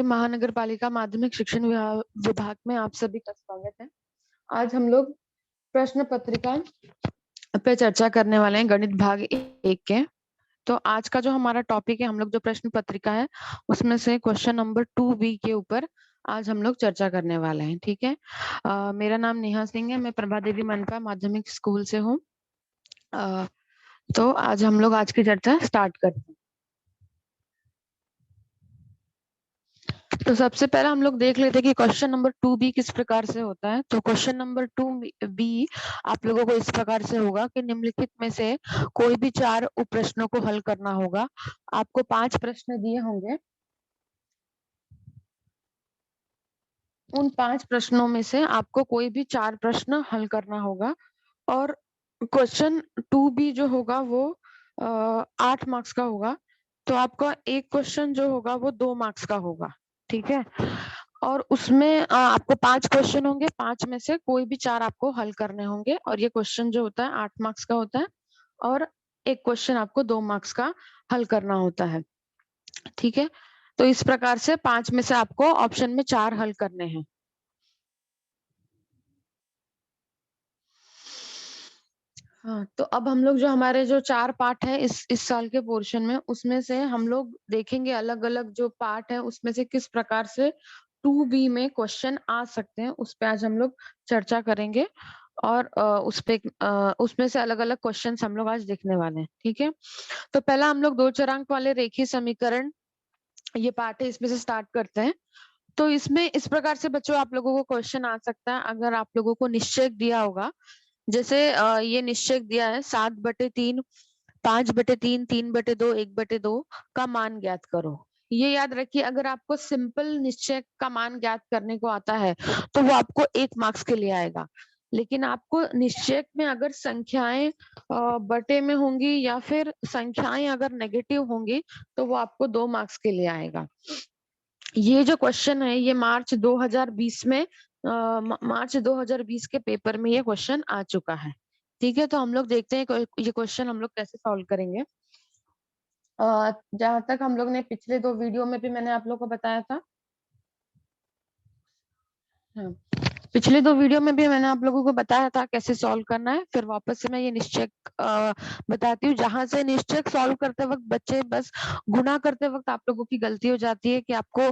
महानगर पालिका माध्यमिक शिक्षण विभाग में आप सभी का स्वागत है। आज हम लोग प्रश्न पत्रिका पे चर्चा करने वाले हैं, गणित भाग 1 के। तो आज का जो हमारा टॉपिक है, हम लोग जो प्रश्न पत्रिका है उसमें से क्वेश्चन नंबर 2B के ऊपर आज हम लोग चर्चा करने वाले हैं। ठीक है। मेरा नाम नेहा सिंह है, मैं प्रभा देवी मनपा माध्यमिक स्कूल से हूँ। तो आज हम लोग आज की चर्चा स्टार्ट करते हैं। तो सबसे पहले हम लोग देख लेते हैं कि क्वेश्चन नंबर 2B किस प्रकार से होता है। तो क्वेश्चन नंबर 2B आप लोगों को इस प्रकार से होगा कि निम्नलिखित में से कोई भी 4 उप प्रश्नों को हल करना होगा। आपको 5 प्रश्न दिए होंगे। उन 5 प्रश्नों में से आपको कोई भी 4 प्रश्न हल करना होगा और क्वेश्चन 2B जो होगा वो 8 मार्क्स का होगा। तो आपका एक क्वेश्चन जो होगा वो 2 मार्क्स का होगा। ठीक है। और उसमें आपको 5 क्वेश्चन होंगे, 5 में से कोई भी 4 आपको हल करने होंगे और ये क्वेश्चन जो होता है 8 मार्क्स का होता है और एक क्वेश्चन आपको 2 मार्क्स का हल करना होता है। ठीक है। तो इस प्रकार से 5 में से आपको ऑप्शन में 4 हल करने हैं। हाँ, तो अब हम लोग जो हमारे जो 4 पार्ट है इस साल के पोर्शन में, उसमें से हम लोग देखेंगे अलग-अलग जो पार्ट है उसमें से किस प्रकार से 2B में क्वेश्चन आ सकते हैं, उस पे आज हम लोग चर्चा करेंगे और उसमें से अलग-अलग क्वेश्चंस हम लोग आज देखने वाले हैं। ठीक है। तो पहला हम लोग 2 चरांक वाले रेखीय समीकरण ये पार्ट है, इसमें से स्टार्ट करते हैं। तो इसमें इस प्रकार से बच्चों आप लोगों को क्वेश्चन आ सकता है अगर आप लोगों को निश्चय दिया होगा। जैसे ये निश्चय दिया है 7/3, 5/3, 3/2, 1/2 का मान ज्ञात करो। ये याद रखिए, अगर आपको सिंपल निश्चय का मान ज्ञात करने को आता है तो वो आपको 1 मार्क्स के लिए आएगा। लेकिन आपको निश्चय में अगर संख्याएं बटे में होंगी या फिर संख्याएं अगर नेगेटिव होंगी तो वो आपको 2 मार्क्स के लिए आएगा। ये जो क्वेश्चन है ये मार्च 2020 में मार्च 2020 के पेपर में ये क्वेश्चन आ चुका है। ठीक है। तो हम लोग देखते हैं ये क्वेश्चन हम लोग कैसे सॉल्व करेंगे। जहां तक हम लोग ने पिछले 2 वीडियो में भी मैंने आप लोग को बताया था। हाँ, पिछले 2 वीडियो में भी मैंने आप लोगों को बताया था कैसे सॉल्व करना है। फिर वापस से मैं ये निश्चय बताती हूँ। जहां से निश्चय सॉल्व करते वक्त बच्चे बस गुणा करते वक्त आप लोगों की गलती हो जाती है कि आपको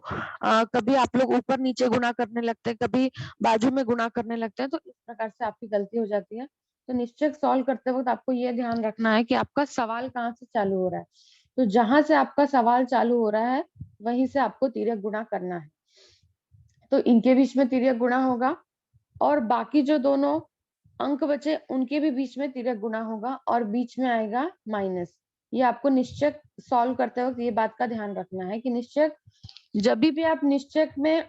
कभी आप लोग ऊपर नीचे गुणा करने लगते हैं, कभी बाजू में गुणा करने लगते हैं, तो इस प्रकार से आपकी गलती हो जाती है। तो निश्चय सॉल्व करते वक्त आपको ये ध्यान रखना है कि आपका सवाल कहाँ से चालू हो रहा है। तो जहां से आपका सवाल चालू हो रहा है वहीं से आपको तिर्यक गुणा करना है। तो इनके बीच में तिर्यक गुणा होगा और बाकी जो दोनों अंक बचे उनके भी बीच में तिर्यक गुणा होगा और बीच में आएगा माइनस। ये आपको निश्चय सॉल्व करते वक्त ये बात का ध्यान रखना है कि निश्चय जब भी आप निश्चय में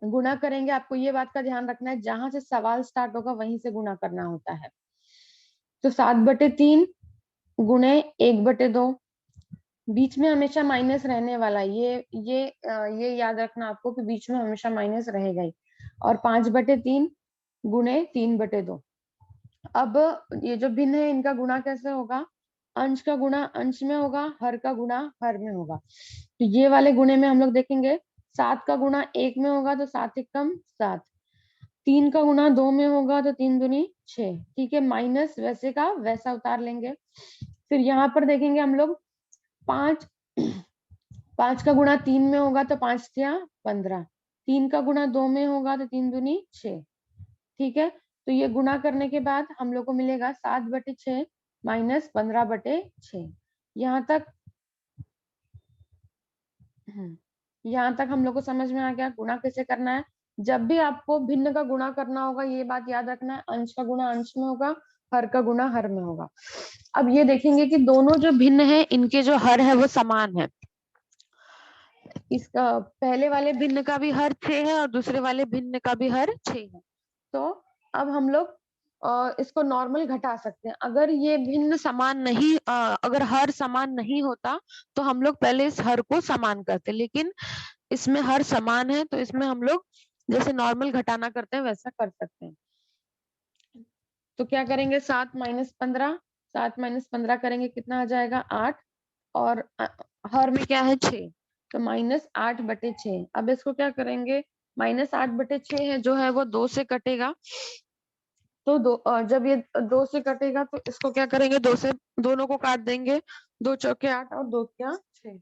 गुणा करेंगे आपको ये बात का ध्यान रखना है जहां से सवाल स्टार्ट होगा वहीं से गुणा करना होता है। तो 7/3 गुणे 1/2, बीच में हमेशा माइनस रहने वाला। ये याद रखना आपको कि बीच में हमेशा माइनस रहेगा ही। और 5/3 गुणे 3/2। अब ये जो भिन्न है इनका गुणा कैसे होगा? अंश का गुणा अंश में होगा, हर का गुणा हर में होगा। तो ये वाले गुणे में हम लोग देखेंगे 7 का गुणा 1 में होगा तो 7 एकम 7, 3 का गुणा 2 में होगा तो 3 दूनी 6। ठीक है। माइनस वैसे का वैसा उतार लेंगे। फिर यहाँ पर देखेंगे हम लोग 5 5 का गुणा 3 में होगा तो 5 या 15, 3 का गुणा 2 में होगा तो 3 दूनी 6। ठीक है। तो ये गुणा करने के बाद हम लोग को मिलेगा 7/6 माइनस 15/6। यहाँ तक यहाँ तक हम लोग को समझ में आ गया गुणा कैसे करना है। जब भी आपको भिन्न का गुणा करना होगा ये बात याद रखना है, अंश का गुणा अंश में होगा, हर का गुणा हर में होगा। अब ये देखेंगे कि दोनों जो भिन्न है इनके जो हर है वो समान है। इसका पहले वाले भिन्न का भी हर 6 है और दूसरे वाले भिन्न का भी हर 6 है। तो अब हम लोग इसको नॉर्मल घटा सकते हैं। अगर ये भिन्न समान नहीं अगर हर समान नहीं होता तो हम लोग पहले इस हर को समान करते, लेकिन इसमें हर समान है तो इसमें हम लोग जैसे नॉर्मल घटाना करते हैं वैसा कर सकते हैं। तो क्या करेंगे 7 माइनस 15, 7 माइनस 15 करेंगे कितना आ जाएगा 8 और हर में क्या है 6। तो -8/6। अब इसको क्या करेंगे, -8/6 है जो है वो 2 से कटेगा, तो जब ये 2 से कटेगा तो इसको क्या करेंगे, 2 से दोनों को काट देंगे, 2 चौके 8 और 2 क्या 6।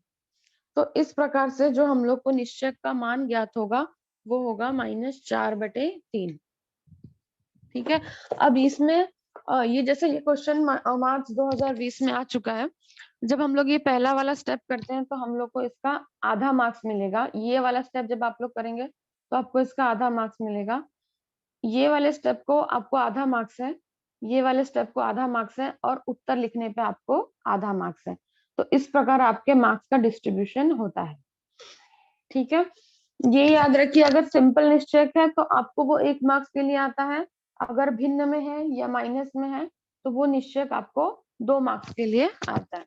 तो इस प्रकार से जो हम लोग को निश्चय का मान ज्ञात होगा वो होगा -4/3। ठीक है। अब इसमें ये जैसे ये क्वेश्चन मार्च 2020 में आ चुका है, जब हम लोग ये पहला वाला स्टेप करते हैं तो हम लोग को इसका आधा मार्क्स मिलेगा। ये वाला स्टेप जब आप लोग करेंगे तो आपको इसका आधा मार्क्स मिलेगा। ये वाले स्टेप को आपको आधा मार्क्स है, ये वाले स्टेप को आधा मार्क्स है, और उत्तर लिखने पे आपको आधा मार्क्स है। तो इस प्रकार आपके मार्क्स का डिस्ट्रीब्यूशन होता है। ठीक है, ये याद रखिए, अगर सिंपल निश्चय है तो आपको वो 1 मार्क्स के लिए आता है, अगर भिन्न में है या माइनस में है तो वो निश्चय आपको 2 मार्क्स के लिए आता है।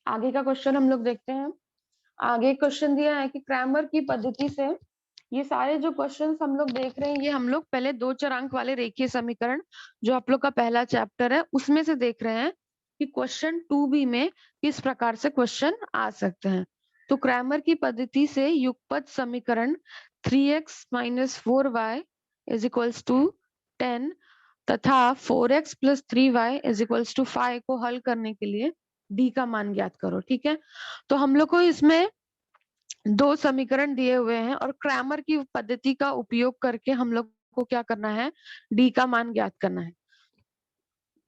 आगे का क्वेश्चन हम लोग देखते हैं। आगे क्वेश्चन दिया है कि क्रैमर की पद्धति से, ये सारे जो क्वेश्चंस हम लोग देख रहे हैं ये हम लोग पहले 2 चरांक वाले रेखीय समीकरण जो आप लोग का पहला चैप्टर है उसमें से देख रहे हैं कि क्वेश्चन 2B में किस प्रकार से क्वेश्चन आ सकते हैं। तो क्रैमर की पद्धति से युगपत समीकरण 3x - 4y = 10 तथा 4x + 3y = 5 को हल करने के लिए d का मान ज्ञात करो। ठीक है, तो हम लोग को इसमें 2 समीकरण दिए हुए हैं और क्रैमर की पद्धति का उपयोग करके हम लोग को क्या करना है, डी का मान ज्ञात करना है।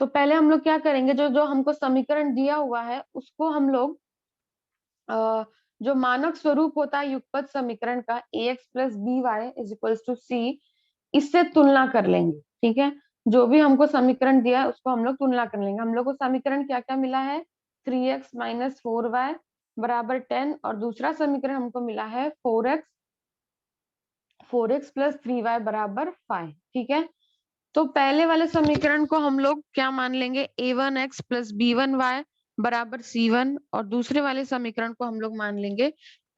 तो पहले हम लोग क्या करेंगे, जो जो हमको समीकरण दिया हुआ है उसको हम लोग जो मानक स्वरूप होता है युगपत समीकरण का ax + by = c, इससे तुलना कर लेंगे। ठीक है, जो भी हमको समीकरण दिया है उसको हम लोग तुलना कर लेंगे। हम लोग को समीकरण क्या क्या मिला है, 3x - 4y = 10, और दूसरा समीकरण हमको मिला है 4x + 3y = 5। ठीक है, तो पहले वाले समीकरण को हम लोग क्या मान लेंगे, a1x + b1y = c1, और दूसरे वाले समीकरण को हम लोग मान लेंगे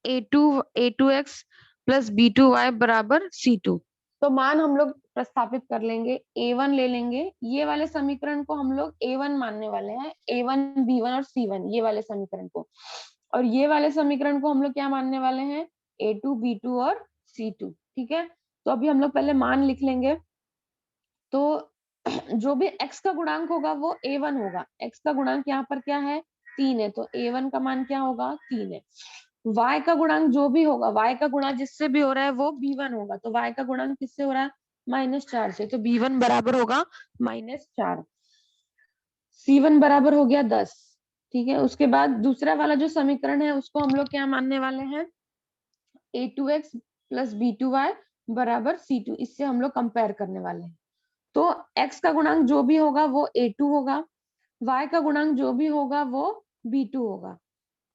a2x + b2y = c2। तो मान हम लोग प्रस्थापित कर लेंगे, a1 ले लेंगे, ये वाले समीकरण को हम लोग a1 मानने वाले हैं, a1 b1 और c1 ये वाले समीकरण को, और ये वाले समीकरण को हम लोग क्या मानने वाले हैं, a2 b2 और c2। ठीक है, तो अभी हम लोग पहले मान लिख लेंगे। तो जो भी x का गुणांक होगा वो a1 होगा। x का गुणांक यहाँ पर क्या है, 3 है, तो a1 का मान क्या होगा, 3 है। y का गुणांक जो भी होगा, y का गुणा जिससे भी हो रहा है वो b1 होगा, तो y का गुणांक किससे हो रहा है, -4 से, तो b1 बराबर होगा -4। c1 बराबर हो गया 10। ठीक है, उसके बाद दूसरा वाला जो समीकरण है उसको हम लोग क्या मानने वाले हैं, a2x + b2y = c2, इससे हम लोग कंपेयर करने वाले हैं। तो x का गुणांक जो भी होगा वो a2 होगा, y का गुणांक जो भी होगा वो b2 होगा,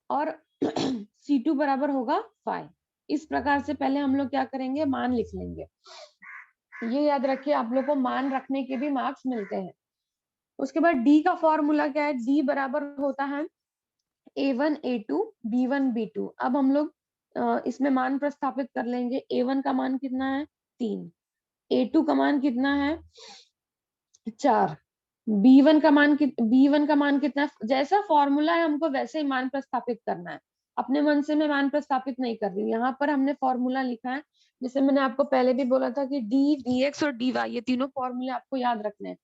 और c2 बराबर होगा 5। इस प्रकार से पहले हम लोग क्या करेंगे, मान लिख लेंगे। ये याद रखिए, आप लोग को मान रखने के भी मार्क्स मिलते हैं। उसके बाद d का फॉर्मूला क्या है, d बराबर होता है a1 a2 b1 b2। अब हम लोग इसमें मान प्रस्थापित कर लेंगे। a1 का मान कितना है, 3, a2 का मान कितना है, 4, b1 का मान कितना, जैसा फॉर्मूला है हमको वैसे ही मान प्रस्थापित करना है। अपने मन से मैं मान प्रस्थापित नहीं कर रही हूँ, यहाँ पर हमने फॉर्मूला लिखा है। जैसे मैंने आपको पहले भी बोला था कि d dx और dy ये तीनों फॉर्मूले आपको याद रखने हैं।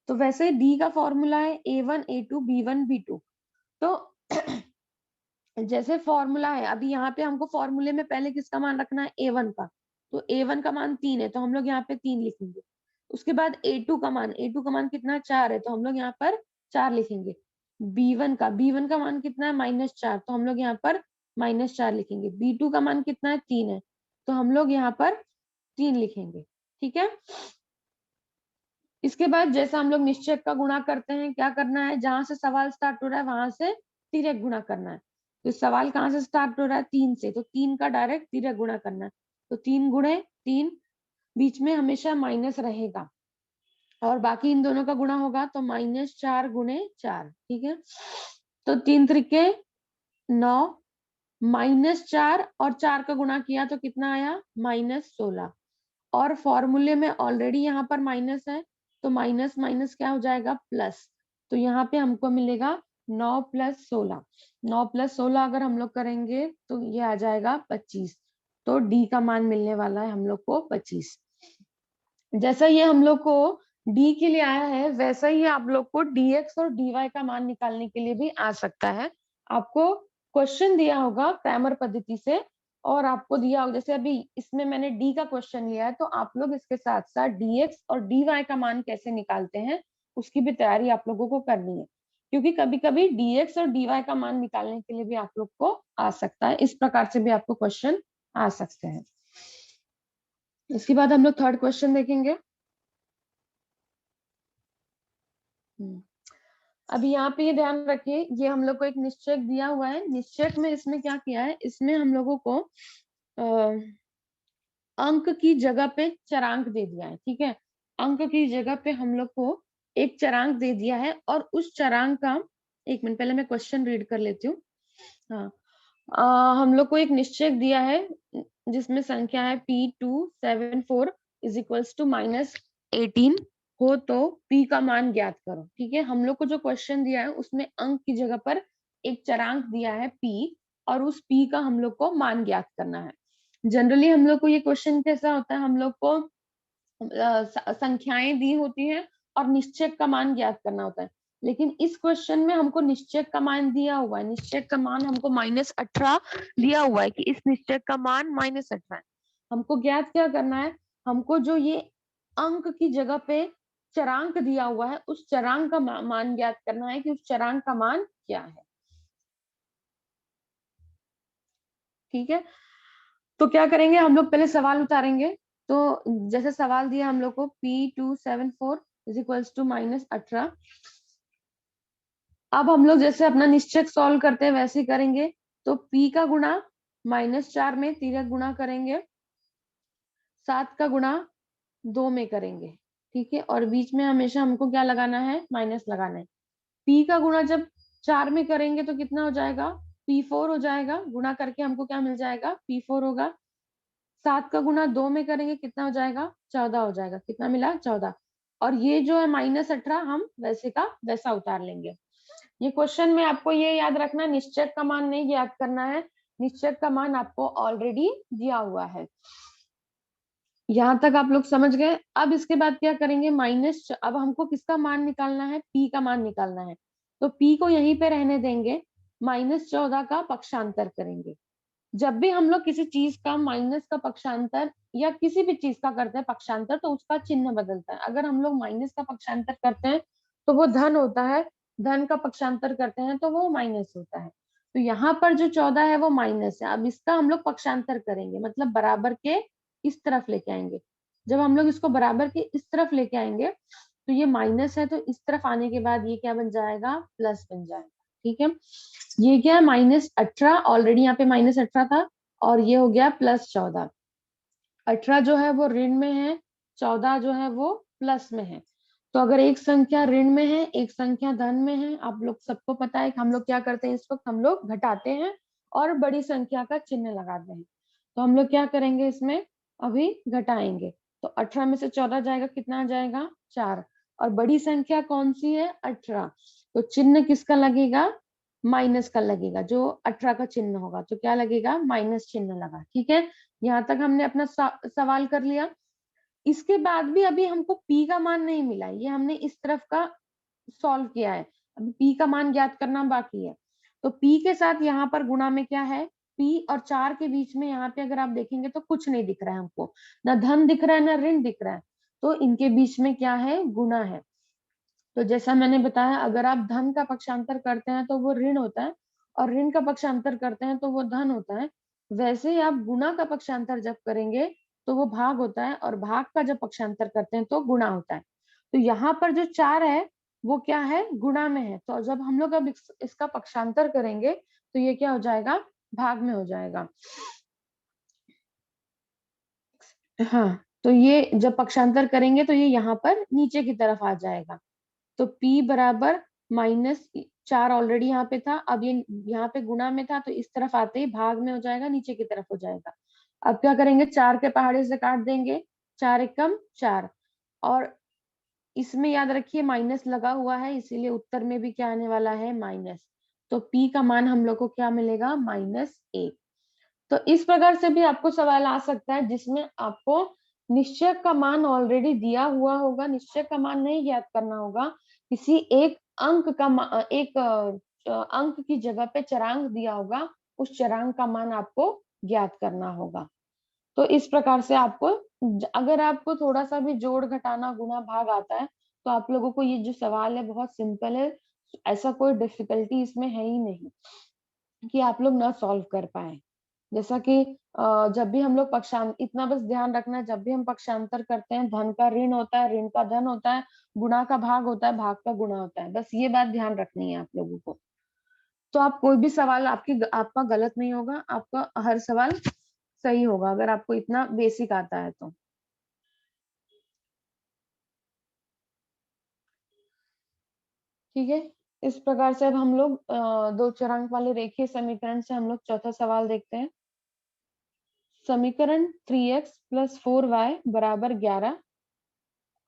तो वैसे d का फॉर्मूला है a1 a2 b1 b2। तो जैसे फॉर्मूला है, अभी यहाँ पे हमको फॉर्मूले में पहले किसका मान रखना है, a1 का, तो a1 का मान 3 है, तो हम लोग यहाँ पे 3 लिखेंगे। उसके बाद a2 का मान, कितना है, 4 है, तो हम लोग यहाँ पर 4 लिखेंगे। b1 का मान कितना है, -4, तो हम लोग यहाँ पर -4 लिखेंगे। b2 का मान कितना है, 3 है, तो हम लोग यहाँ पर 3 लिखेंगे। ठीक है, इसके बाद जैसा हम लोग निश्चय का गुणा करते हैं, क्या करना है, जहां से सवाल स्टार्ट हो रहा है वहां से तिर्यक गुणा करना है। तो सवाल कहाँ से स्टार्ट हो रहा है, 3 से, तो 3 का डायरेक्ट तिर्यक गुणा करना है। तो 3 गुणे 3, बीच में हमेशा माइनस रहेगा, और बाकी इन दोनों का गुणा होगा तो -4 × 4। ठीक है, तो 3 त्रिके 9, -4 और 4 का गुणा किया तो कितना आया, -16, और फॉर्मूले में ऑलरेडी यहाँ पर माइनस है, तो माइनस माइनस क्या हो जाएगा, प्लस। तो यहाँ पे हमको मिलेगा 9 + 16। 9 + 16 अगर हम लोग करेंगे तो ये आ जाएगा 25। तो डी का मान मिलने वाला है हम लोग को 25। जैसा ये हम लोग को डी के लिए आया है, वैसा ही आप लोग को dx और dy का मान निकालने के लिए भी आ सकता है। आपको क्वेश्चन दिया होगा क्रैमर पद्धति से, और आपको दिया होगा, जैसे अभी इसमें मैंने डी का क्वेश्चन लिया है, तो आप लोग इसके साथ साथ dx और dy का मान कैसे निकालते हैं उसकी भी तैयारी आप लोगों को करनी है, क्योंकि कभी कभी dx और dy का मान निकालने के लिए भी आप लोग को आ सकता है। इस प्रकार से भी आपको क्वेश्चन आ सकते हैं। इसके बाद हम लोग थर्ड क्वेश्चन देखेंगे। अभी यहाँ पे ये ध्यान रखिए, ये हम लोग को एक निश्चयक दिया हुआ है। निश्चयक में इसमें क्या किया है, इसमें हम लोगों को अंक की जगह पे चरांक दे दिया है। ठीक है, अंक की जगह पे हम लोग को एक चरांक दे दिया है, और उस चरांक का, एक मिनट पहले मैं क्वेश्चन रीड कर लेती हूँ। हाँ, हम लोग को एक निश्चयक दिया है जिसमें संख्या है P274 = -18 हो तो P का मान ज्ञात करो। ठीक है, हम लोग को जो क्वेश्चन दिया है उसमें अंक की जगह पर एक चरांक दिया है P, और उस P का हम लोग को मान ज्ञात करना है। जनरली हम लोग को ये क्वेश्चन कैसा होता है, हम लोग को संख्याएं दी होती हैं और निश्चयक का मान ज्ञात करना होता है, लेकिन इस क्वेश्चन में हमको निश्चयक का मान दिया हुआ है। निश्चयक का मान हमको -18 दिया हुआ है कि इस निश्चयक का मान -18 है। हमको ज्ञात क्या करना है, हमको जो ये अंक की जगह पे चरांक दिया हुआ है उस चरांक का मान ज्ञात करना है कि उस चरांक का मान क्या है। ठीक है, तो क्या करेंगे, हम लोग पहले सवाल उतारेंगे। तो जैसे सवाल दिया हम लोग को P274 = -18। अब हम लोग जैसे अपना निश्चयक सॉल्व करते हैं वैसे ही करेंगे। तो P का गुणा -4 में तिर्यक गुणा करेंगे, 7 का गुणा 2 में करेंगे। ठीक है, और बीच में हमेशा हमको क्या लगाना है, माइनस लगाना है। P का गुणा जब 4 में करेंगे तो कितना हो जाएगा, P4 हो जाएगा। गुणा करके हमको क्या मिल जाएगा, P4 होगा। 7 का गुणा 2 में करेंगे कितना हो जाएगा, 14 हो जाएगा। कितना मिला, 14। और ये जो है -18 हम वैसे का वैसा उतार लेंगे। ये क्वेश्चन में आपको ये याद रखना, निश्चयक का मान नहीं याद करना है, निश्चयक का मान आपको ऑलरेडी दिया हुआ है। यहाँ तक आप लोग समझ गए। अब इसके बाद क्या करेंगे, अब हमको किसका मान निकालना है, P का मान निकालना है। तो P को यहीं पे रहने देंगे, -14 का पक्षांतर करेंगे। जब भी हम लोग किसी चीज का माइनस का पक्षांतर या किसी भी चीज का करते हैं पक्षांतर, तो उसका चिन्ह बदलता है। अगर हम लोग माइनस का पक्षांतर करते हैं तो वो धन होता है, धन का पक्षांतर करते हैं तो वो माइनस होता है। तो यहाँ पर जो 14 है वो माइनस है। अब इसका हम लोग पक्षांतर करेंगे, मतलब बराबर के इस तरफ लेके आएंगे। जब हम लोग इसको बराबर के इस तरफ लेके आएंगे तो ये माइनस है, तो इस तरफ आने के बाद ये क्या बन जाएगा, प्लस बन जाएगा। ठीक है, ये क्या है, -18, ऑलरेडी यहाँ पे -18 था, और ये हो गया +14। 18 जो है वो ऋण में है, 14 जो है वो प्लस में है। तो अगर एक संख्या ऋण में है, एक संख्या धन में है, आप लोग सबको पता है कि हम लोग क्या करते हैं, इस वक्त हम लोग घटाते हैं और बड़ी संख्या का चिन्ह लगाते हैं। तो हम लोग क्या करेंगे, इसमें अभी घटाएंगे। तो 18 में से 14 जाएगा, कितना आ जाएगा, 4। और बड़ी संख्या कौन सी है, 18। तो चिन्ह किसका लगेगा, माइनस का लगेगा। जो 18 का चिन्ह होगा तो क्या लगेगा, माइनस चिन्ह लगा। ठीक है, यहाँ तक हमने अपना सवाल कर लिया। इसके बाद भी अभी हमको P का मान नहीं मिला, ये हमने इस तरफ का सॉल्व किया है, अभी P का मान ज्ञात करना बाकी है। तो P के साथ यहाँ पर गुणा में क्या है, P और 4 के बीच में यहाँ पे अगर आप देखेंगे तो कुछ नहीं दिख रहा है हमको, ना धन दिख रहा है ना ऋण दिख रहा है, तो इनके बीच में क्या है, गुणा है। तो जैसा मैंने बताया, अगर आप धन का पक्षांतर करते हैं तो वो ऋण होता है, और ऋण का पक्षांतर करते हैं तो वो धन होता है। वैसे ही आप गुणा का पक्षांतर जब करेंगे तो वो भाग होता है, और भाग का जब पक्षांतर करते हैं तो गुणा होता है। तो यहाँ पर जो 4 है वो क्या है, गुणा में है। तो जब हम लोग अब इसका पक्षांतर करेंगे तो ये क्या हो जाएगा, भाग में हो जाएगा। हाँ, तो ये जब पक्षांतर करेंगे तो ये यहाँ पर नीचे की तरफ आ जाएगा। तो P बराबर -4 ऑलरेडी यहाँ पे था, अब ये यहाँ पे गुणा में था, तो इस तरफ आते ही भाग में हो जाएगा, नीचे की तरफ हो जाएगा। अब क्या करेंगे, 4 के पहाड़े से काट देंगे, 4 एकम 4, और इसमें याद रखिए माइनस लगा हुआ है, इसीलिए उत्तर में भी क्या आने वाला है, माइनस। तो p का मान हम लोग को क्या मिलेगा, -1। तो इस प्रकार से भी आपको सवाल आ सकता है जिसमें आपको निश्चय का मान ऑलरेडी दिया हुआ होगा, निश्चय का मान नहीं ज्ञात करना होगा, किसी एक अंक का एक अंक की जगह पे चरांक दिया होगा, उस चरांक का मान आपको ज्ञात करना होगा। तो इस प्रकार से आपको अगर आपको थोड़ा सा भी जोड़ घटाना गुणा भाग आता है तो आप लोगों को ये जो सवाल है बहुत सिंपल है, ऐसा कोई डिफिकल्टी इसमें है ही नहीं कि आप लोग ना सॉल्व कर पाए। जैसा कि जब भी हम लोग पक्षांतर, इतना बस ध्यान रखना, जब भी हम पक्षांतर करते हैं धन का ऋण होता है, ऋण का धन होता है, गुणा का भाग होता है, भाग का गुणा होता है, बस ये बात ध्यान रखनी है आप लोगों को। तो आप कोई भी सवाल आपका गलत नहीं होगा, आपका हर सवाल सही होगा अगर आपको इतना बेसिक आता है तो। ठीक है, इस प्रकार से अब हम लोग दो चरांक वाले रेखीय समीकरण से हम लोग चौथा सवाल देखते हैं। समीकरण 3x + 4y = 11,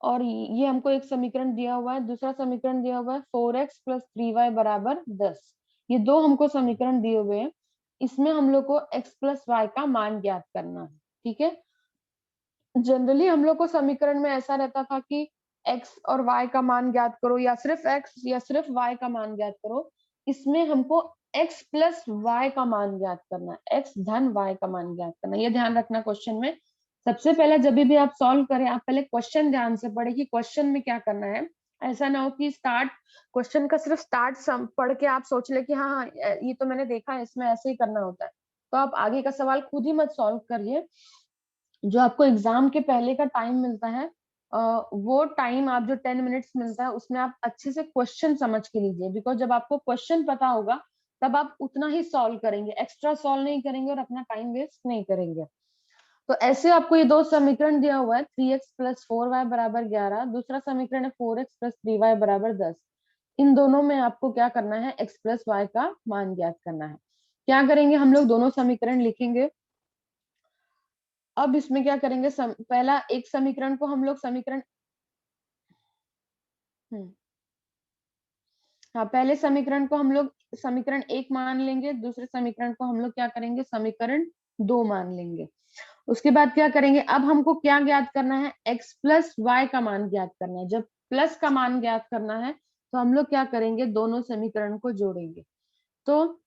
और ये हमको एक समीकरण दिया हुआ है, दूसरा समीकरण दिया हुआ है 4x + 3y = 10। ये दो हमको समीकरण दिए हुए हैं, इसमें हम लोग को x + y का मान ज्ञात करना है। ठीक है, जनरली हम लोग को समीकरण में ऐसा रहता था कि x और y का मान ज्ञात करो, या सिर्फ x या सिर्फ y का मान ज्ञात करो। इसमें हमको x + y का मान ज्ञात करना है, x धन y का मान ज्ञात करना है। ये ध्यान रखना क्वेश्चन में। सबसे पहले जब भी आप सॉल्व करें, आप पहले क्वेश्चन ध्यान से पढ़े कि क्वेश्चन में क्या करना है। ऐसा ना हो कि स्टार्ट क्वेश्चन का सिर्फ स्टार्ट पढ़ के आप सोच ले कि हाँ हाँ ये तो मैंने देखा है, इसमें ऐसे ही करना होता है, तो आप आगे का सवाल खुद ही मत सॉल्व करिए। जो आपको एग्जाम के पहले का टाइम मिलता है, वो टाइम आप जो 10 मिनट्स मिलता है उसमें आप अच्छे से क्वेश्चन समझ के लीजिए, बिकॉज जब आपको क्वेश्चन पता होगा तब आप उतना ही सॉल्व करेंगे, एक्स्ट्रा सॉल्व नहीं करेंगे और अपना टाइम वेस्ट नहीं करेंगे। तो ऐसे आपको ये दो समीकरण दिया हुआ है, 3x + 4y = 11, दूसरा समीकरण है 4x + 3y = 10। इन दोनों में आपको क्या करना है, x + y का मान ज्ञात करना है। क्या करेंगे, हम लोग दोनों समीकरण लिखेंगे। अब इसमें क्या करेंगे, पहला एक समीकरण को हम लोग समीकरण हाँ, पहले समीकरण को हम लोग समीकरण 1 मान लेंगे, दूसरे समीकरण को हम लोग क्या करेंगे, समीकरण 2 मान लेंगे। उसके बाद क्या करेंगे, अब हमको क्या ज्ञात करना है, x + y का मान ज्ञात करना है। जब प्लस का मान ज्ञात करना है तो हम लोग क्या करेंगे, दोनों समीकरण को जोड़ेंगे। तो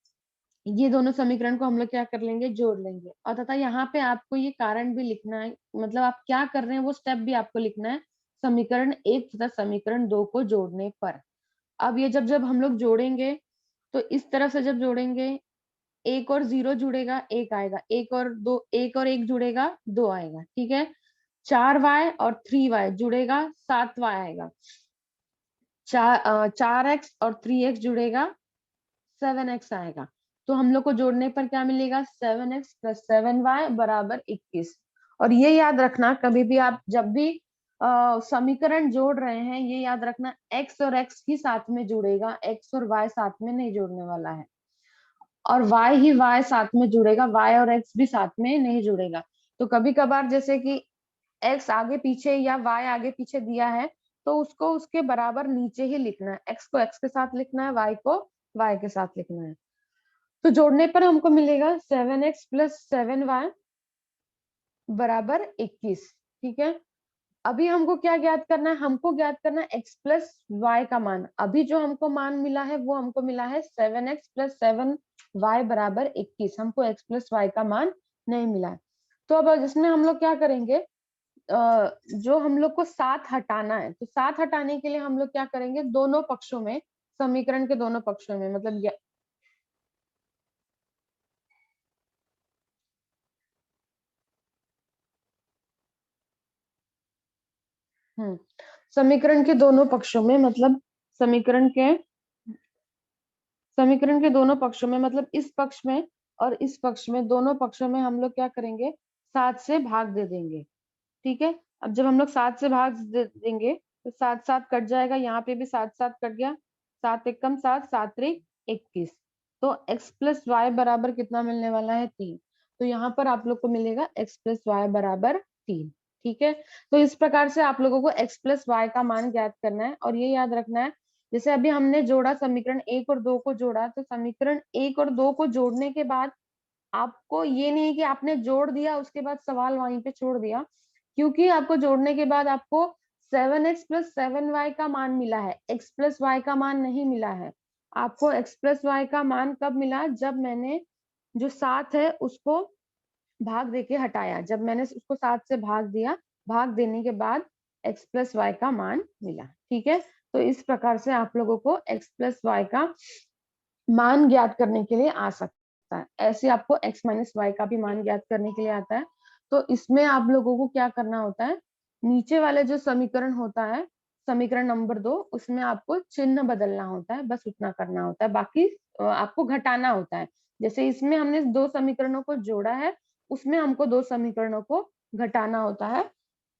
ये दोनों समीकरण को हम लोग क्या कर लेंगे, जोड़ लेंगे। और तथा यहाँ पे आपको ये कारण भी लिखना है, मतलब आप क्या कर रहे हैं वो स्टेप भी आपको लिखना है, समीकरण 1 तथा समीकरण 2 को जोड़ने पर। अब ये जब जब हम लोग जोड़ेंगे तो इस तरफ से जब जोड़ेंगे, 1 और 0 जुड़ेगा 1 आएगा, 1 और 2, 1 और 1 जुड़ेगा 2 आएगा। ठीक है, 4y और 3y जुड़ेगा 7y आएगा, 4x और 3x जुड़ेगा 7x आएगा। तो हम लोग को जोड़ने पर क्या मिलेगा, 7x + 7y = 21। और ये याद रखना, कभी भी आप जब भी समीकरण जोड़ रहे हैं, ये याद रखना x और x ही साथ में जुड़ेगा, x और y साथ में नहीं जुड़ने वाला है, और y ही y साथ में जुड़ेगा, y और x भी साथ में नहीं जुड़ेगा। तो कभी कभार जैसे कि x आगे पीछे या y आगे पीछे दिया है तो उसको उसके बराबर नीचे ही लिखना है, x को x के साथ लिखना है, y को y के साथ लिखना है। तो जोड़ने पर हमको मिलेगा 7x + 7y = 21। ठीक है, अभी हमको क्या ज्ञात करना है, हमको ज्ञात करना है x + y का मान। अभी जो हमको मान मिला है वो हमको मिला है 7x + 7y = 21, हमको x + y का मान नहीं मिला है। तो अब इसमें हम लोग क्या करेंगे, जो हम लोग को 7 हटाना है, तो 7 हटाने के लिए हम लोग क्या करेंगे, दोनों पक्षों में, समीकरण के दोनों पक्षों में, मतलब समीकरण के दोनों पक्षों में, मतलब समीकरण के समीकरण के दोनों पक्षों में, मतलब इस पक्ष में और इस पक्ष में, दोनों पक्षों में हम लोग क्या करेंगे, 7 से भाग दे देंगे। ठीक है, अब जब हम लोग 7 से भाग दे देंगे तो 7 7 कट जाएगा, यहाँ पे भी 7 7 कट गया, 7 एकम 7, 7 त्रिक 21। तो x + y = कितना मिलने वाला है, 3। तो यहाँ पर आप लोग को मिलेगा x + y = 3। ठीक है। तो इस प्रकार से आप लोगों को x प्लस वाई का मान ज्ञात करना है और ये याद रखना है, जैसे अभी हमने जोड़ा समीकरण 1 और 2 को जोड़ा, तो समीकरण 1 और 2 को जोड़ने के बाद आपको ये नहीं है कि आपने जोड़ दिया उसके बाद सवाल वहीं पे छोड़ दिया, क्योंकि आपको जोड़ने के बाद आपको 7x प्लस 7y का मान मिला है, x प्लस वाई का मान नहीं मिला है। आपको x प्लस वाई का मान कब मिला, जब मैंने जो 7 है उसको भाग देके हटाया, जब मैंने उसको 7 से भाग दिया, भाग देने के बाद x प्लस वाई का मान मिला। ठीक है, तो इस प्रकार से आप लोगों को x प्लस वाई का मान ज्ञात करने के लिए आ सकता है। ऐसे आपको x माइनस वाई का भी मान ज्ञात करने के लिए आता है। तो इसमें आप लोगों को क्या करना होता है, नीचे वाले जो समीकरण होता है, समीकरण नंबर 2, उसमें आपको चिन्ह बदलना होता है, बस उतना करना होता है, बाकी आपको घटाना होता है। जैसे इसमें हमने 2 समीकरणों को जोड़ा है, उसमें हमको 2 समीकरणों को घटाना होता है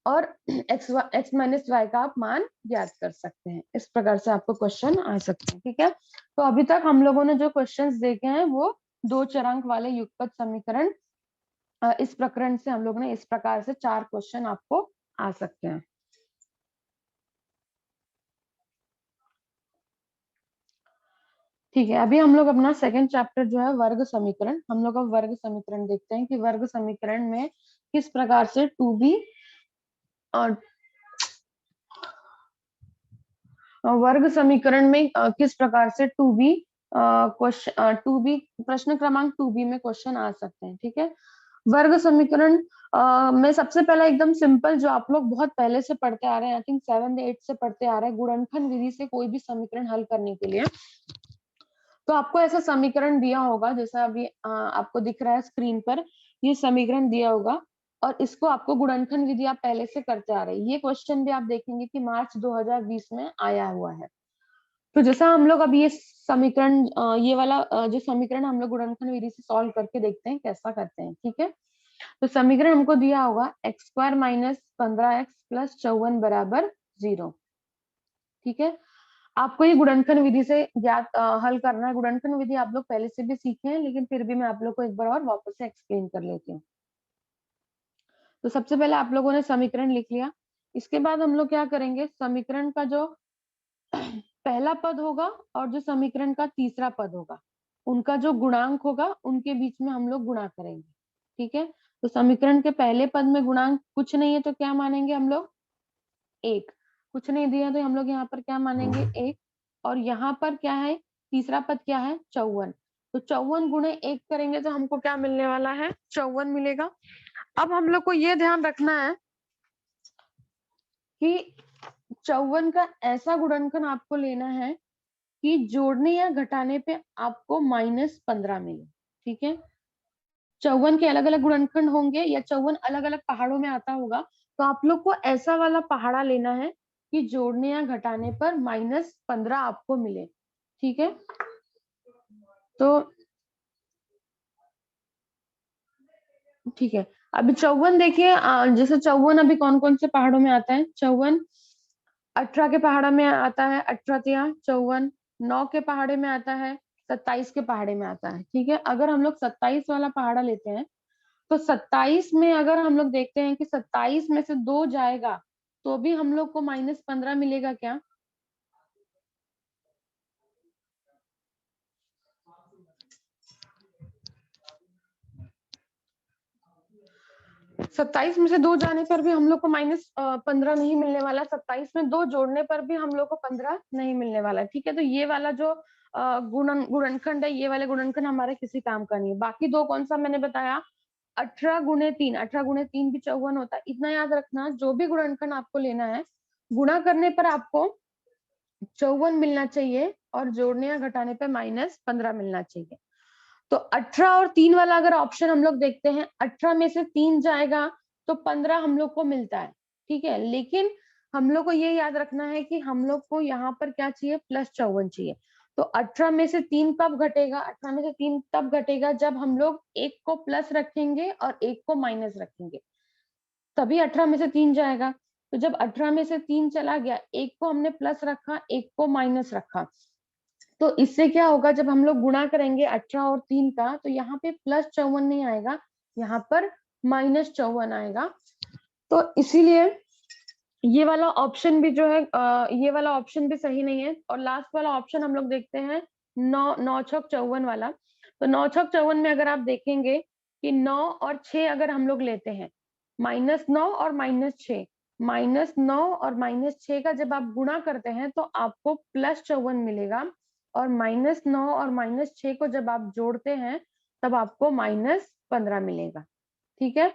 और x माइनस वाई का आप मान ज्ञात कर सकते हैं। इस प्रकार से आपको क्वेश्चन आ सकते हैं। ठीक है, तो अभी तक हम लोगों ने जो क्वेश्चंस देखे हैं वो 2 चरांक वाले युगपत समीकरण, इस प्रकरण से हम लोगों ने इस प्रकार से 4 क्वेश्चन आपको आ सकते हैं। ठीक है, अभी हम लोग अपना सेकंड चैप्टर जो है वर्ग समीकरण, हम लोग अब वर्ग समीकरण देखते हैं कि वर्ग समीकरण में किस प्रकार से 2b और वर्ग समीकरण में किस प्रकार से 2b क्वेश्चन 2b प्रश्न क्रमांक 2b में क्वेश्चन आ सकते हैं। ठीक है, वर्ग समीकरण में सबसे पहला एकदम सिंपल जो आप लोग बहुत पहले से पढ़ते आ रहे हैं, आई थिंक 7th 8th से पढ़ते आ रहे हैं, गुणनखंड विधि से कोई भी समीकरण हल करने के लिए, तो आपको ऐसा समीकरण दिया होगा जैसा अभी आपको दिख रहा है स्क्रीन पर, ये समीकरण दिया होगा और इसको आपको गुणनखंड विधि आप पहले से करते आ रहे हैं। ये क्वेश्चन भी आप देखेंगे कि मार्च 2020 में आया हुआ है। तो जैसा हम लोग अब ये समीकरण ये वाला जो समीकरण हम लोग गुणनखंड विधि से सॉल्व करके देखते हैं कैसा करते हैं। ठीक है, तो समीकरण हमको दिया होगा x square minus 15x plus 54 बराबर 0। ठीक है, आपको ये गुणनखंड विधि से ज्ञात हल करना है। गुणनखंड विधि आप लोग पहले से भी सीखे हैं, लेकिन फिर भी मैं आप लोग को एक बार और वापस से एक्सप्लेन कर लेती हूँ। तो सबसे पहले आप लोगों ने समीकरण लिख लिया, इसके बाद हम लोग क्या करेंगे, समीकरण का जो पहला पद होगा और जो समीकरण का तीसरा पद होगा, उनका जो गुणांक होगा उनके बीच में हम लोग गुणा करेंगे। ठीक है, तो समीकरण के पहले पद में गुणांक कुछ नहीं है तो क्या मानेंगे हम लोग, 1। कुछ नहीं दिया तो हम लोग यहाँ पर क्या मानेंगे, 1। और यहाँ पर क्या है, तीसरा पद क्या है, 54। तो 54 गुणे 1 करेंगे तो हमको क्या मिलने वाला है, 54 मिलेगा। अब हम लोग को ये ध्यान रखना है कि 54 का ऐसा गुणनखंड आपको लेना है कि जोड़ने या घटाने पे आपको -15 मिले। ठीक है, 54 के अलग अलग गुणनखंड होंगे या 54 अलग अलग पहाड़ों में आता होगा, तो आप लोग को ऐसा वाला पहाड़ा लेना है कि जोड़ने या घटाने पर -15 आपको मिले। ठीक है, तो ठीक है, अभी 54 देखिए, जैसे 54 अभी कौन कौन से पहाड़ों में आता है, 54 18 के पहाड़ में आता है, 18 54, 9 के पहाड़े में आता है, 27 के पहाड़े में आता है। ठीक है, अगर हम लोग 27 वाला पहाड़ा लेते हैं तो 27 में अगर हम लोग देखते हैं कि 27 में से 2 जाएगा तो भी हम लोग को -15 मिलेगा क्या, 27 में से 2 जाने पर भी हम लोग को -15 नहीं मिलने वाला, 27 में 2 जोड़ने पर भी हम लोग को 15 नहीं मिलने वाला। ठीक है, तो ये वाला जो गुणनखंड है, ये वाले गुणनखंड हमारे किसी काम का नहीं है। बाकी 2 कौन सा मैंने बताया, 18 गुणे 3, 18 गुणे 3 भी 54 होता है। इतना याद रखना, जो भी गुणनखंड आपको लेना है, गुणा करने पर आपको 54 मिलना चाहिए और जोड़ने या घटाने पर -15 मिलना चाहिए। तो 18 और 3 वाला अगर ऑप्शन हम लोग देखते हैं, 18 में से 3 जाएगा तो 15 हम लोग को मिलता है। ठीक है, लेकिन हम लोग को ये याद रखना है कि हम लोग को यहाँ पर क्या चाहिए, +54 चाहिए। तो 18 में से 3 कब घटेगा, 18 में से 3 तब घटेगा जब हम लोग 1 को प्लस रखेंगे और 1 को माइनस रखेंगे, तभी 18 में से 3 जाएगा। तो जब 18 में से 3 चला गया, 1 को हमने प्लस रखा, 1 को माइनस रखा, तो इससे क्या होगा, जब हम लोग गुणा करेंगे 18 और 3 का, तो यहाँ पे +54 नहीं आएगा, यहाँ पर -54 आएगा। तो इसीलिए ये वाला ऑप्शन भी जो है ये वाला ऑप्शन भी सही नहीं है। और लास्ट वाला ऑप्शन हम लोग देखते हैं 9 9 छक 54 वाला। तो 9 छक 54 में अगर आप देखेंगे कि 9 और 6 अगर हम लोग लेते हैं, -9 और -6, -9 और -6 का जब आप गुणा करते हैं तो आपको +54 मिलेगा, और -9 और -6 को जब आप जोड़ते हैं तब आपको -15 मिलेगा। ठीक है,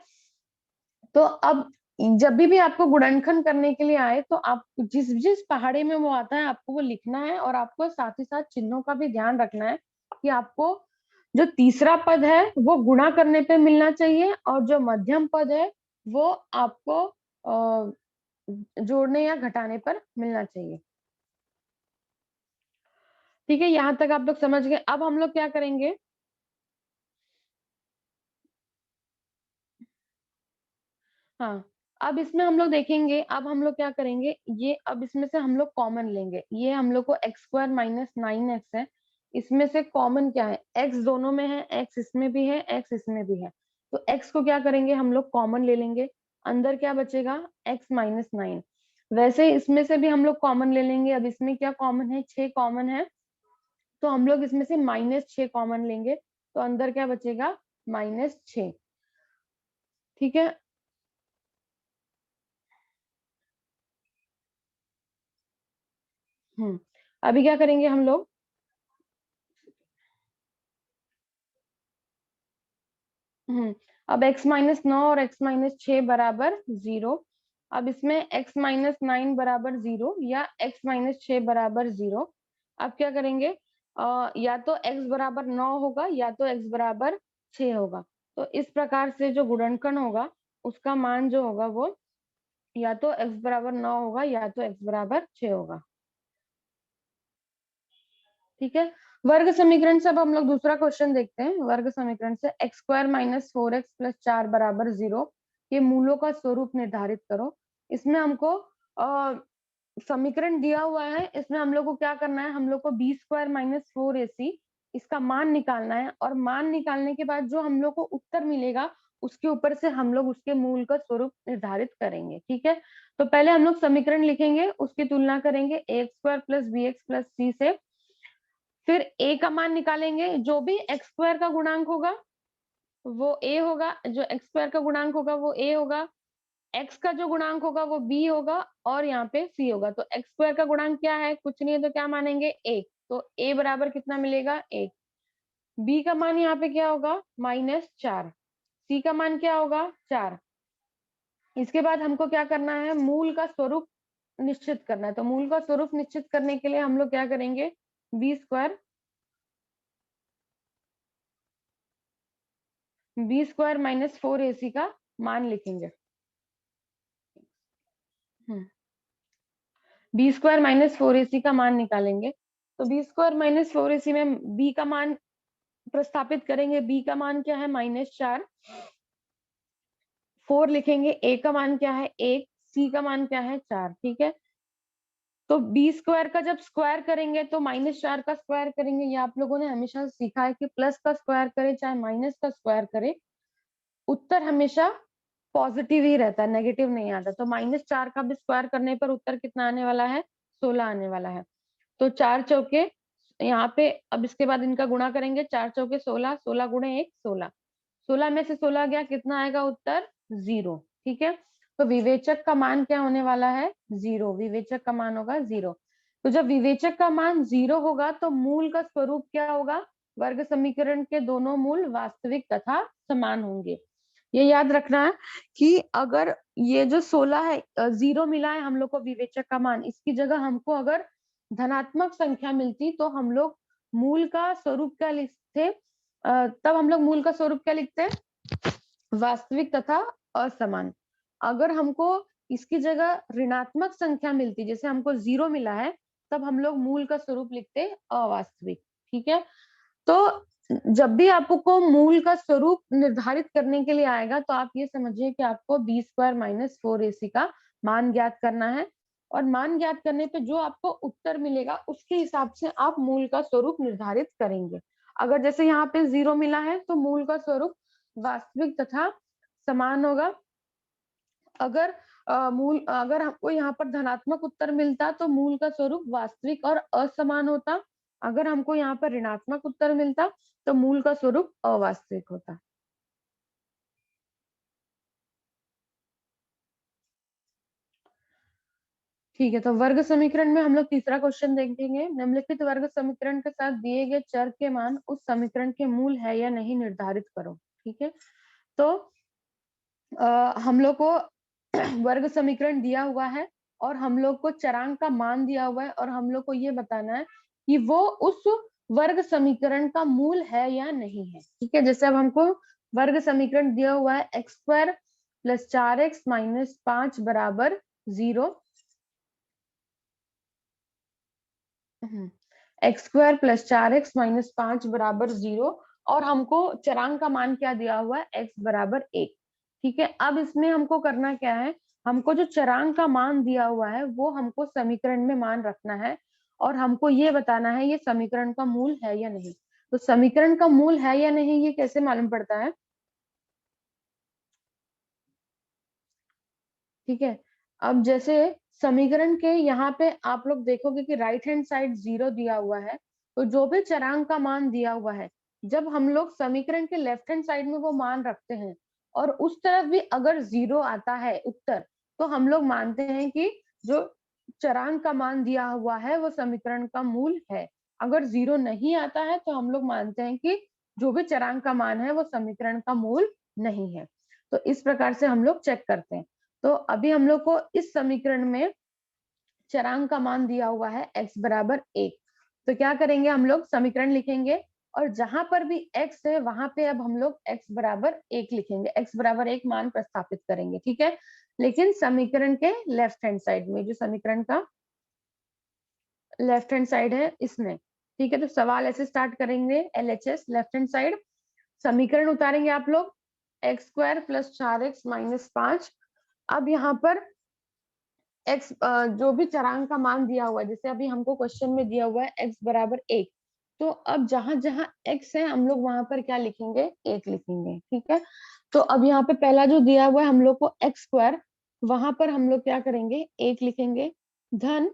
तो अब जब भी आपको गुणनखंड करने के लिए आए तो आप जिस जिस पहाड़े में वो आता है आपको वो लिखना है, और आपको साथ ही साथ चिन्हों का भी ध्यान रखना है कि आपको जो तीसरा पद है वो गुणा करने पे मिलना चाहिए, और जो मध्यम पद है वो आपको जोड़ने या घटाने पर मिलना चाहिए। ठीक है, यहाँ तक आप लोग समझ गए। अब हम लोग क्या करेंगे, हाँ, अब इसमें हम लोग देखेंगे, अब हम लोग क्या करेंगे, ये अब इसमें से हम लोग कॉमन लेंगे। ये हम लोग को x² - 9x है, इसमें से कॉमन क्या है, x दोनों में है, x इसमें भी है, x इसमें भी है। तो x को क्या करेंगे, हम लोग कॉमन ले लेंगे, अंदर क्या बचेगा, x - 9। वैसे इसमें से भी हम लोग कॉमन ले लेंगे। अब इसमें क्या कॉमन है, 6 कॉमन है, तो हम लोग इसमें से -6 कॉमन लेंगे, तो अंदर क्या बचेगा, -6। ठीक है, अभी क्या करेंगे हम लोग, अब x - 9 और x - 6 बराबर 0। अब इसमें x - 9 बराबर 0 या x - 6 बराबर 0। अब क्या करेंगे, या तो x बराबर 9 होगा या तो x बराबर 6 होगा। तो इस प्रकार से जो गुणनखंड होगा उसका मान जो होगा वो या तो x बराबर 9 होगा या तो x बराबर 6 होगा। ठीक है, वर्ग समीकरण से अब हम लोग दूसरा क्वेश्चन देखते हैं। वर्ग समीकरण से x² - 4x + 4 बराबर 0 के मूलों का स्वरूप निर्धारित करो। इसमें हमको समीकरण दिया हुआ है, इसमें हम लोग को क्या करना है, हम लोग को b² - 4ac इसका मान निकालना है, और मान निकालने के बाद जो हम लोग को उत्तर मिलेगा उसके ऊपर से हम लोग उसके मूल का स्वरूप निर्धारित करेंगे। ठीक है, तो पहले हम लोग समीकरण लिखेंगे, उसकी तुलना करेंगे a² + bx + c से। फिर a का मान निकालेंगे, जो भी x² का गुणांक होगा वो a होगा, जो x² का गुणांक होगा वो a होगा, x का जो गुणांक होगा वो b होगा, और यहाँ पे c होगा। तो x² का गुणांक क्या है, कुछ नहीं है, तो क्या मानेंगे, 1। तो a बराबर कितना मिलेगा, 1। b का मान यहाँ पे क्या होगा, -4। c का मान क्या होगा, 4। इसके बाद हमको क्या करना है, मूल का स्वरूप निश्चित करना है। तो मूल का स्वरूप निश्चित करने के लिए हम लोग क्या करेंगे, b² - 4ac का मान लिखेंगे। b² - 4ac का मान निकालेंगे। तो b² - 4ac में b का मान प्रस्थापित करेंगे। b का मान क्या है, -4। 4 लिखेंगे, a का मान क्या है, 1। c का मान क्या है, 4। ठीक है, तो b² का जब स्क्वायर करेंगे तो -4 का स्क्वायर करेंगे। ये आप लोगों ने हमेशा सीखा है कि प्लस का स्क्वायर करे चाहे माइनस का स्क्वायर करे, उत्तर हमेशा पॉजिटिव ही रहता है, नेगेटिव नहीं आता। तो -4 का भी स्क्वायर करने पर उत्तर कितना आने वाला है, 16 आने वाला है। तो 4 चौके यहाँ पे, अब इसके बाद इनका गुणा करेंगे, 4 चौके 16, 16 गुणे 1 16, 16 में से 16 गया, कितना आएगा उत्तर, 0। ठीक है, तो विवेचक का मान क्या होने वाला है, 0। विवेचक का मान होगा 0। तो जब विवेचक का मान 0 होगा तो मूल का स्वरूप क्या होगा, वर्ग समीकरण के दोनों मूल वास्तविक तथा समान होंगे। ये याद रखना है कि अगर ये जो 16 है, 0 मिला है हम लोग को विवेचक का मान, इसकी जगह हमको अगर धनात्मक संख्या मिलती तो हम लोग मूल का स्वरूप क्या लिखते, तब हम लोग मूल का स्वरूप क्या लिखते हैं, वास्तविक तथा असमान। अगर हमको इसकी जगह ऋणात्मक संख्या मिलती, जैसे हमको 0 मिला है, तब हम लोग मूल का स्वरूप लिखते अवास्तविक। ठीक है, तो जब भी आपको मूल का स्वरूप निर्धारित करने के लिए आएगा तो आप ये समझिए कि आपको b² - 4ac का मान ज्ञात करना है, और मान ज्ञात करने पे जो आपको उत्तर मिलेगा उसके हिसाब से आप मूल का स्वरूप निर्धारित करेंगे। अगर जैसे यहाँ पे 0 मिला है तो मूल का स्वरूप वास्तविक तथा समान होगा। अगर अगर हमको यहाँ पर धनात्मक उत्तर मिलता तो मूल का स्वरूप वास्तविक और असमान होता। अगर हमको यहाँ पर ऋणात्मक उत्तर मिलता तो मूल का स्वरूप अवास्तविक होता। ठीक है, तो वर्ग समीकरण में हम लोग तीसरा क्वेश्चन देखेंगे। निम्नलिखित वर्ग समीकरण के साथ दिए गए चर के मान उस समीकरण के मूल है या नहीं निर्धारित करो। ठीक है, तो हम लोग को वर्ग समीकरण दिया हुआ है और हम लोग को चरांक का मान दिया हुआ है और हम लोग को ये बताना है कि वो उस वर्ग समीकरण का मूल है या नहीं है। ठीक है, जैसे अब हमको वर्ग समीकरण दिया हुआ है x square plus 4x minus 5 बराबर 0, x square plus 4x minus 5 बराबर 0 और हमको चरांक का मान क्या दिया हुआ है x बराबर 1। ठीक है, अब इसमें हमको करना क्या है, हमको जो चरांक का मान दिया हुआ है वो हमको समीकरण में मान रखना है और हमको ये बताना है ये समीकरण का मूल है या नहीं। तो समीकरण का मूल है या नहीं ये कैसे मालूम पड़ता है। ठीक है, अब जैसे समीकरण के यहाँ पे आप लोग देखोगे कि राइट हैंड साइड 0 दिया हुआ है, तो जो भी चरांक का मान दिया हुआ है जब हम लोग समीकरण के लेफ्ट हैंड साइड में वो मान रखते हैं और उस तरफ भी अगर 0 आता है उत्तर, तो हम लोग मानते हैं कि जो चरांक का मान दिया हुआ है वो समीकरण का मूल है। अगर 0 नहीं आता है तो हम लोग मानते हैं कि जो भी चरांक का मान है वो समीकरण का मूल नहीं है। तो इस प्रकार से हम लोग चेक करते हैं। तो अभी हम लोग को इस समीकरण में चरांक का मान दिया हुआ है x बराबर 1। तो क्या करेंगे, हम लोग समीकरण लिखेंगे और जहां पर भी x है वहां पे अब हम लोग x बराबर 1 लिखेंगे, x बराबर 1 मान प्रस्थापित करेंगे। ठीक है, लेकिन समीकरण के लेफ्ट हैंड साइड में, जो समीकरण का लेफ्ट हैंड साइड है इसमें। ठीक है, तो सवाल ऐसे स्टार्ट करेंगे, LHS लेफ्ट हैंड साइड समीकरण उतारेंगे आप लोग x square plus 4x minus 5। अब यहाँ पर x जो भी चरांक का मान दिया हुआ है, जैसे अभी हमको क्वेश्चन में दिया हुआ है x बराबर 1, तो अब जहां जहां x है हम लोग वहां पर क्या लिखेंगे, 1 लिखेंगे। ठीक है, तो अब यहाँ पे पहला जो दिया हुआ है हम लोग को एक्स स्क्वायर, वहां पर हम लोग क्या करेंगे, 1 लिखेंगे, धन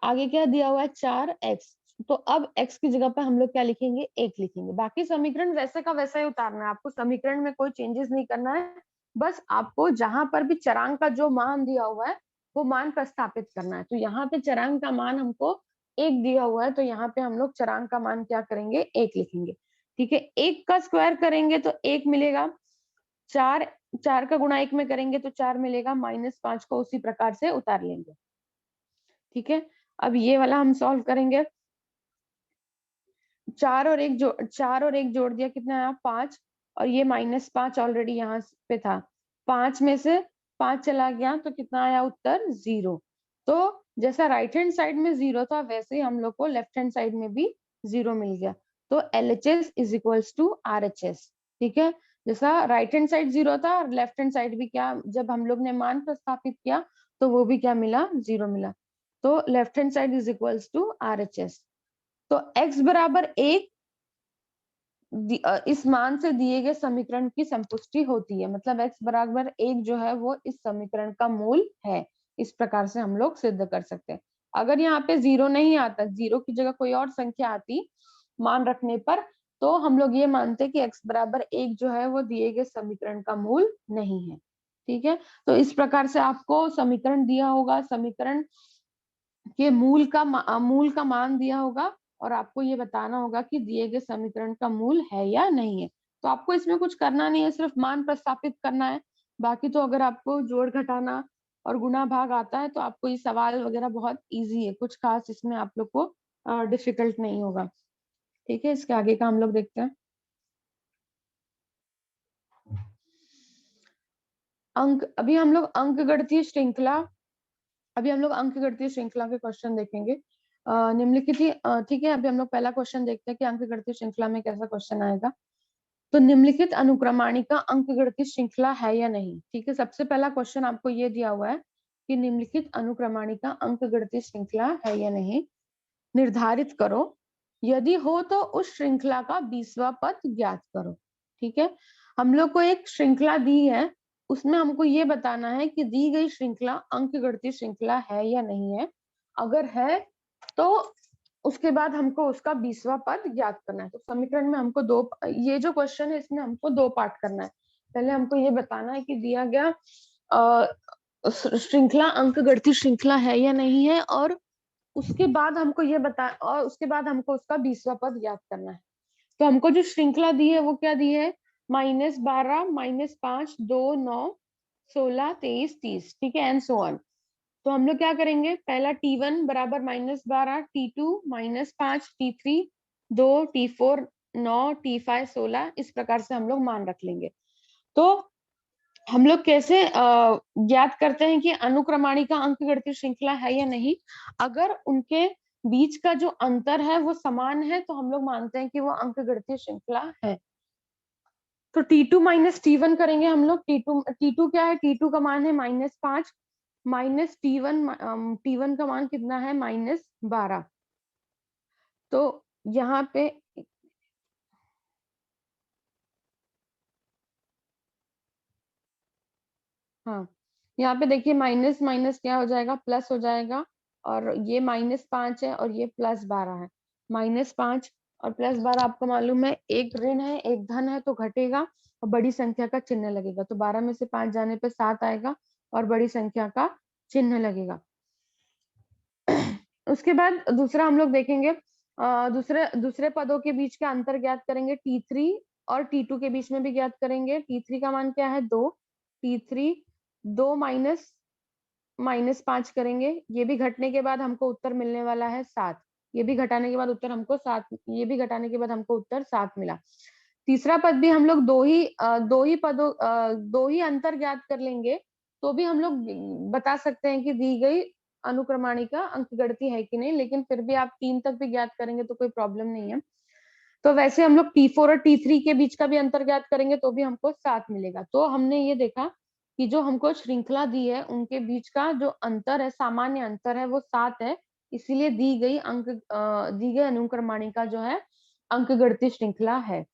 आगे क्या दिया हुआ है 4x, तो अब x की जगह पर हम लोग क्या लिखेंगे, 1 लिखेंगे। बाकी समीकरण वैसे का वैसा ही उतारना है, आपको समीकरण में कोई चेंजेस नहीं करना है, बस आपको जहां पर भी चरांक का जो मान दिया हुआ है वो मान प्रस्थापित करना है। तो यहाँ पे चरांक का मान हमको 1 दिया हुआ है, तो यहाँ पे हम लोग चरांक का मान क्या करेंगे, 1 लिखेंगे। ठीक है, 1 का स्क्वायर करेंगे तो 1 मिलेगा, 4 4 का गुणा 1 में करेंगे तो 4 मिलेगा, माइनस 5 को उसी प्रकार से उतार लेंगे। ठीक है, अब ये वाला हम सॉल्व करेंगे, 4 और 1 जोड़ दिया, कितना आया 5, और ये माइनस 5 ऑलरेडी यहाँ पे था, 5 में से 5 चला गया तो कितना आया उत्तर 0। तो जैसा राइट हैंड साइड में 0 था वैसे ही हम लोग को लेफ्ट हैंड साइड में भी 0 मिल गया। तो LHS is equals to RHS। ठीक है, जैसा राइट हैंड साइड 0 था और लेफ्ट हैंड साइड भी क्या, जब हम लोग ने मान प्रस्थापित किया तो वो भी क्या मिला, 0 मिला। तो left hand side is equals to RHS। तो x बराबर 1 इस मान से दिए गए समीकरण की संतुष्टि होती है, मतलब x बराबर 1 जो है वो इस समीकरण का मूल है। इस प्रकार से हम लोग सिद्ध कर सकते हैं। अगर यहाँ पे 0 नहीं आता, 0 की जगह कोई और संख्या आती मान रखने पर, तो हम लोग ये मानते कि x बराबर 1 जो है वो दिए गए समीकरण का मूल नहीं है। ठीक है, तो इस प्रकार से आपको समीकरण दिया होगा, समीकरण के मूल का मान दिया होगा और आपको ये बताना होगा कि दिए गए समीकरण का मूल है या नहीं है। तो आपको इसमें कुछ करना नहीं है, सिर्फ मान प्रस्थापित करना है। बाकी तो अगर आपको जोड़ घटाना और गुणा भाग आता है तो आपको ये सवाल वगैरह बहुत इजी है, कुछ खास इसमें आप लोग को डिफिकल्ट नहीं होगा। ठीक है, इसके आगे का हम लोग देखते हैं। अभी हम लोग अंकगणितीय श्रृंखला के क्वेश्चन देखेंगे। निम्नलिखित ही ठीक है, अभी हम लोग पहला क्वेश्चन देखते हैं कि अंकगणितीय श्रृंखला में कैसा क्वेश्चन आएगा। तो निम्नलिखित अनुक्रमाणिका अंकगणितीय श्रृंखला है या नहीं। ठीक है, सबसे पहला क्वेश्चन आपको ये दिया हुआ है कि निम्नलिखित अनुक्रमाणिका अंकगणितीय श्रृंखला है या नहीं, निर्धारित करो, यदि हो तो उस श्रृंखला का 20वां पद ज्ञात करो। ठीक है, हम लोग को एक श्रृंखला दी है उसमें हमको ये बताना है कि दी गई श्रृंखला अंकगणितीय श्रृंखला है या नहीं है। अगर है तो उसके बाद हमको उसका 20वां पद ज्ञात करना है। तो समीकरण में हमको दो, ये जो क्वेश्चन है इसमें हमको दो पार्ट करना है। पहले हमको ये बताना है कि दिया गया श्रृंखला अंकगणितीय श्रृंखला है या नहीं है, और उसके बाद हमको ये बता, और उसके बाद हमको उसका 20वां पद ज्ञात करना है। तो हमको जो श्रृंखला दी है वो क्या दी है, -12, -5, 2, 9, 16, 23, 30, ठीक है, एंड सो ऑन। तो हम लोग क्या करेंगे, पहला T1 बराबर -12, T2 -5, T3 2, T4 9, T5 16, इस प्रकार से हम लोग मान रख लेंगे। तो हम लोग कैसे ज्ञात करते हैं कि अनुक्रमाणिका अंकगणितीय श्रृंखला है या नहीं। अगर उनके बीच का जो अंतर है वो समान है तो हम लोग मानते हैं कि वो अंकगणितीय श्रृंखला है। तो T2 - T1 करेंगे हम लोग। T2 क्या है, T2 का मान है -5, माइनस T1 का मान कितना है, -12। तो यहाँ पे हाँ, यहाँ पे देखिए माइनस माइनस क्या हो जाएगा, प्लस हो जाएगा, और ये -5 है और ये +12 है। -5 और +12 आपको मालूम है, एक ऋण है एक धन है तो घटेगा और बड़ी संख्या का चिन्ह लगेगा। तो 12 में से 5 जाने पे 7 आएगा और बड़ी संख्या का चिन्ह लगेगा। उसके बाद दूसरा हम लोग देखेंगे, दूसरे दूसरे पदों के बीच का अंतर ज्ञात करेंगे। T3 और T2 के बीच में भी ज्ञात करेंगे। T3 का मान क्या है, 2। T3 2 -5 करेंगे, ये भी घटने के बाद हमको उत्तर मिलने वाला है 7। ये भी घटाने के बाद उत्तर हमको 7, ये भी घटाने के बाद हमको उत्तर 7 मिला। तीसरा पद भी हम लोग दो ही अंतर ज्ञात कर लेंगे तो भी हम लोग बता सकते हैं कि दी गई अनुक्रमाणिका अंकगणितीय है कि नहीं, लेकिन फिर भी आप 3 तक भी ज्ञात करेंगे तो कोई प्रॉब्लम नहीं है। तो वैसे हम लोग T4 और T3 के बीच का भी अंतर ज्ञात करेंगे तो भी हमको 7 मिलेगा। तो हमने ये देखा कि जो हमको श्रृंखला दी है उनके बीच का जो अंतर है, सामान्य अंतर है, वो 7 है। इसीलिए दी गई अनुक्रमाणिका जो है अंकगणितीय श्रृंखला है।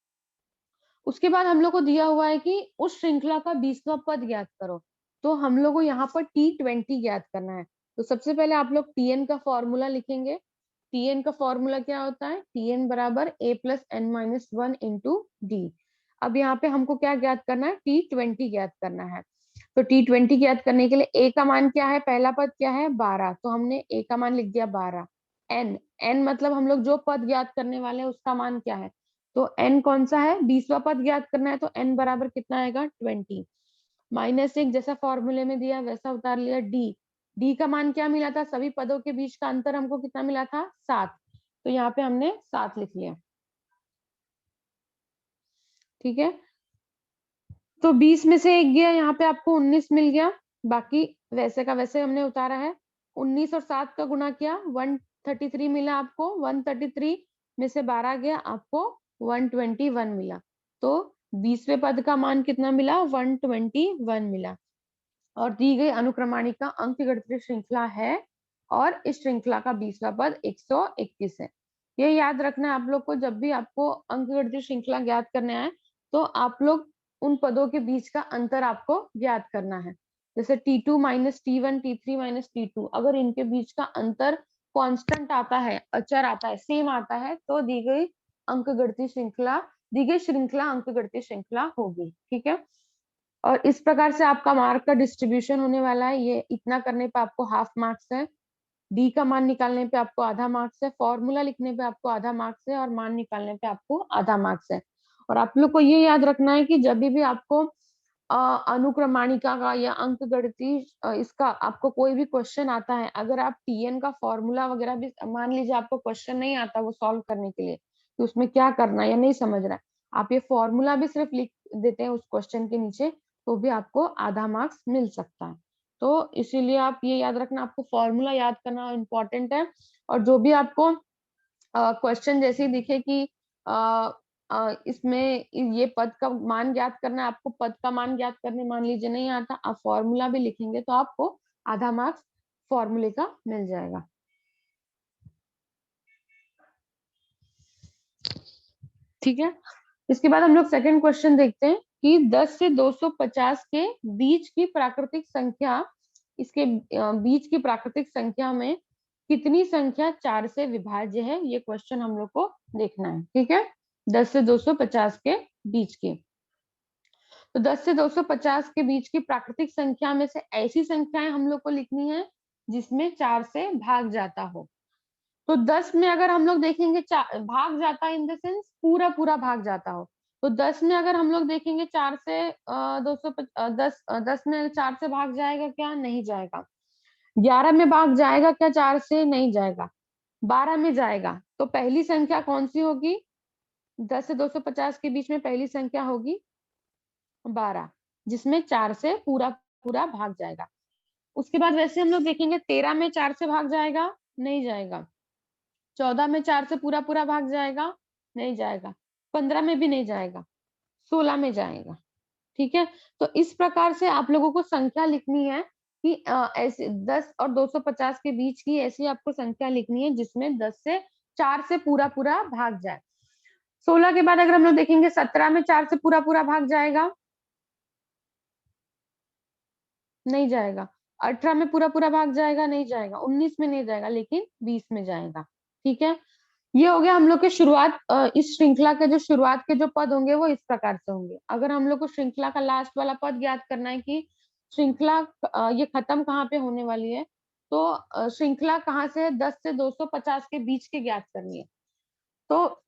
उसके बाद हम लोग को दिया हुआ है कि उस श्रृंखला का 20वां पद ज्ञात करो। तो हम लोग को यहाँ पर T20 ज्ञात करना है। तो सबसे पहले आप लोग Tn का फॉर्मूला लिखेंगे। Tn का फॉर्मूला क्या होता है, Tn बराबर a + n-1 इंटू डी। अब यहाँ पे हमको क्या ज्ञात करना है, T20 ज्ञात करना है। तो T20 ज्ञात करने के लिए a का मान क्या है, पहला पद क्या है 12, तो हमने a का मान लिख दिया 12। n मतलब हम लोग जो पद ज्ञात करने वाले हैं उसका मान क्या है, तो n कौन सा है, 20वां पद ज्ञात करना है। तो n बराबर कितना आएगा, 20। -1 जैसा फॉर्मूले में दिया वैसा उतार लिया। डी का मान क्या मिला था, सभी पदों के बीच का अंतर हमको कितना मिला था, 7। तो यहाँ पे हमने 7 लिख लिया, ठीक है। तो 20 में से 1 गया, यहाँ पे आपको 19 मिल गया। बाकी वैसे का वैसे हमने उतारा है। 19 और 7 का गुणा किया, 133 मिला आपको। 133 में से 12 गया, आपको 121 मिला। तो 20वें पद का मान कितना मिला, 121 मिला। और दी गई अनुक्रमाणिका अंकगणितीय श्रृंखला है और इस श्रृंखला का 20वां पद 121 है। ये याद रखना है आप लोग को, जब भी आपको अंकगणितीय श्रृंखला ज्ञात करने आए तो आप लोग उन पदों के बीच का अंतर आपको ज्ञात करना है। जैसे T2 - T1, T3 - T2, अगर इनके बीच का अंतर कांस्टेंट आता है, अचर आता है, सेम आता है, तो दी गई श्रृंखला अंकगणितीय श्रृंखला होगी, ठीक है। और इस प्रकार से आपका मार्क का डिस्ट्रीब्यूशन होने वाला है। ये इतना करने पे आपको हाफ मार्क्स है, डी का मान निकालने पे आपको आधा मार्क्स है, फॉर्मूला लिखने पे आपको आधा मार्क्स है, और मान निकालने पे आपको आधा मार्क्स है। और आप लोग को ये याद रखना है कि जब भी आपको अनुक्रमाणिका का या अंकगणितीय इसका आपको कोई भी क्वेश्चन आता है, अगर आप टीएन का फॉर्मूला वगैरह भी, मान लीजिए आपको क्वेश्चन नहीं आता वो सॉल्व करने के लिए, तो उसमें क्या करना है या नहीं समझ रहा है, आप ये फॉर्मूला भी सिर्फ लिख देते हैं उस क्वेश्चन के नीचे, तो भी आपको आधा मार्क्स मिल सकता है। तो इसीलिए आप ये याद रखना, आपको फॉर्मूला याद करना इम्पोर्टेंट है। और जो भी आपको क्वेश्चन जैसे ही दिखे कि इसमें ये पद का मान ज्ञात करना है, आपको पद का मान ज्ञात करने मान लीजिए नहीं आता, आप फॉर्मूला भी लिखेंगे तो आपको आधा मार्क्स फॉर्मूले का मिल जाएगा, ठीक है। इसके बाद हम लोग सेकंड क्वेश्चन देखते हैं। कि 10 से 250 के बीच की प्राकृतिक संख्या, इसके बीच की प्राकृतिक संख्या में कितनी संख्या 4 से विभाज्य है, ये क्वेश्चन हम लोग को देखना है। ठीक है, 10 से 250 के बीच की। तो 10 से 250 के बीच की प्राकृतिक संख्या में से ऐसी संख्याएं हम लोग को लिखनी है जिसमें 4 से भाग जाता हो। तो 10 में अगर हम लोग देखेंगे भाग जाता इन द सेंस पूरा पूरा भाग जाता हो, तो 10 में अगर हम लोग देखेंगे 4 से 10 में 4 से भाग जाएगा क्या? नहीं जाएगा। 11 में भाग जाएगा क्या 4 से? नहीं जाएगा। 12 में जाएगा। तो पहली संख्या कौन सी होगी? 10 से 250 के बीच में पहली संख्या होगी 12, जिसमें 4 से पूरा पूरा भाग जाएगा। उसके बाद वैसे हम लोग देखेंगे 13 में 4 से भाग जाएगा? नहीं जाएगा। 14 में 4 से पूरा पूरा भाग जाएगा? नहीं जाएगा। 15 में भी नहीं जाएगा। 16 में जाएगा। ठीक है, तो इस प्रकार से आप लोगों को संख्या लिखनी है कि ऐसे 10 और 250 के बीच की ऐसी आपको संख्या लिखनी है जिसमें 10 से 4 से पूरा पूरा भाग जाए। 16 के बाद अगर हम लोग देखेंगे 17 में 4 से पूरा पूरा भाग जाएगा? नहीं जाएगा। 18 में पूरा पूरा भाग जाएगा? नहीं जाएगा। 19 में नहीं जाएगा, लेकिन 20 में जाएगा। ठीक है, ये हो गया हम लोग के शुरुआत। इस श्रृंखला के जो शुरुआत के जो पद होंगे वो इस प्रकार से होंगे। अगर हम लोग को श्रृंखला का लास्ट वाला पद ज्ञात करना है कि श्रृंखला ये खत्म कहाँ पे होने वाली है, तो श्रृंखला कहाँ से है? 10 से 250 के बीच के ज्ञात करनी है। तो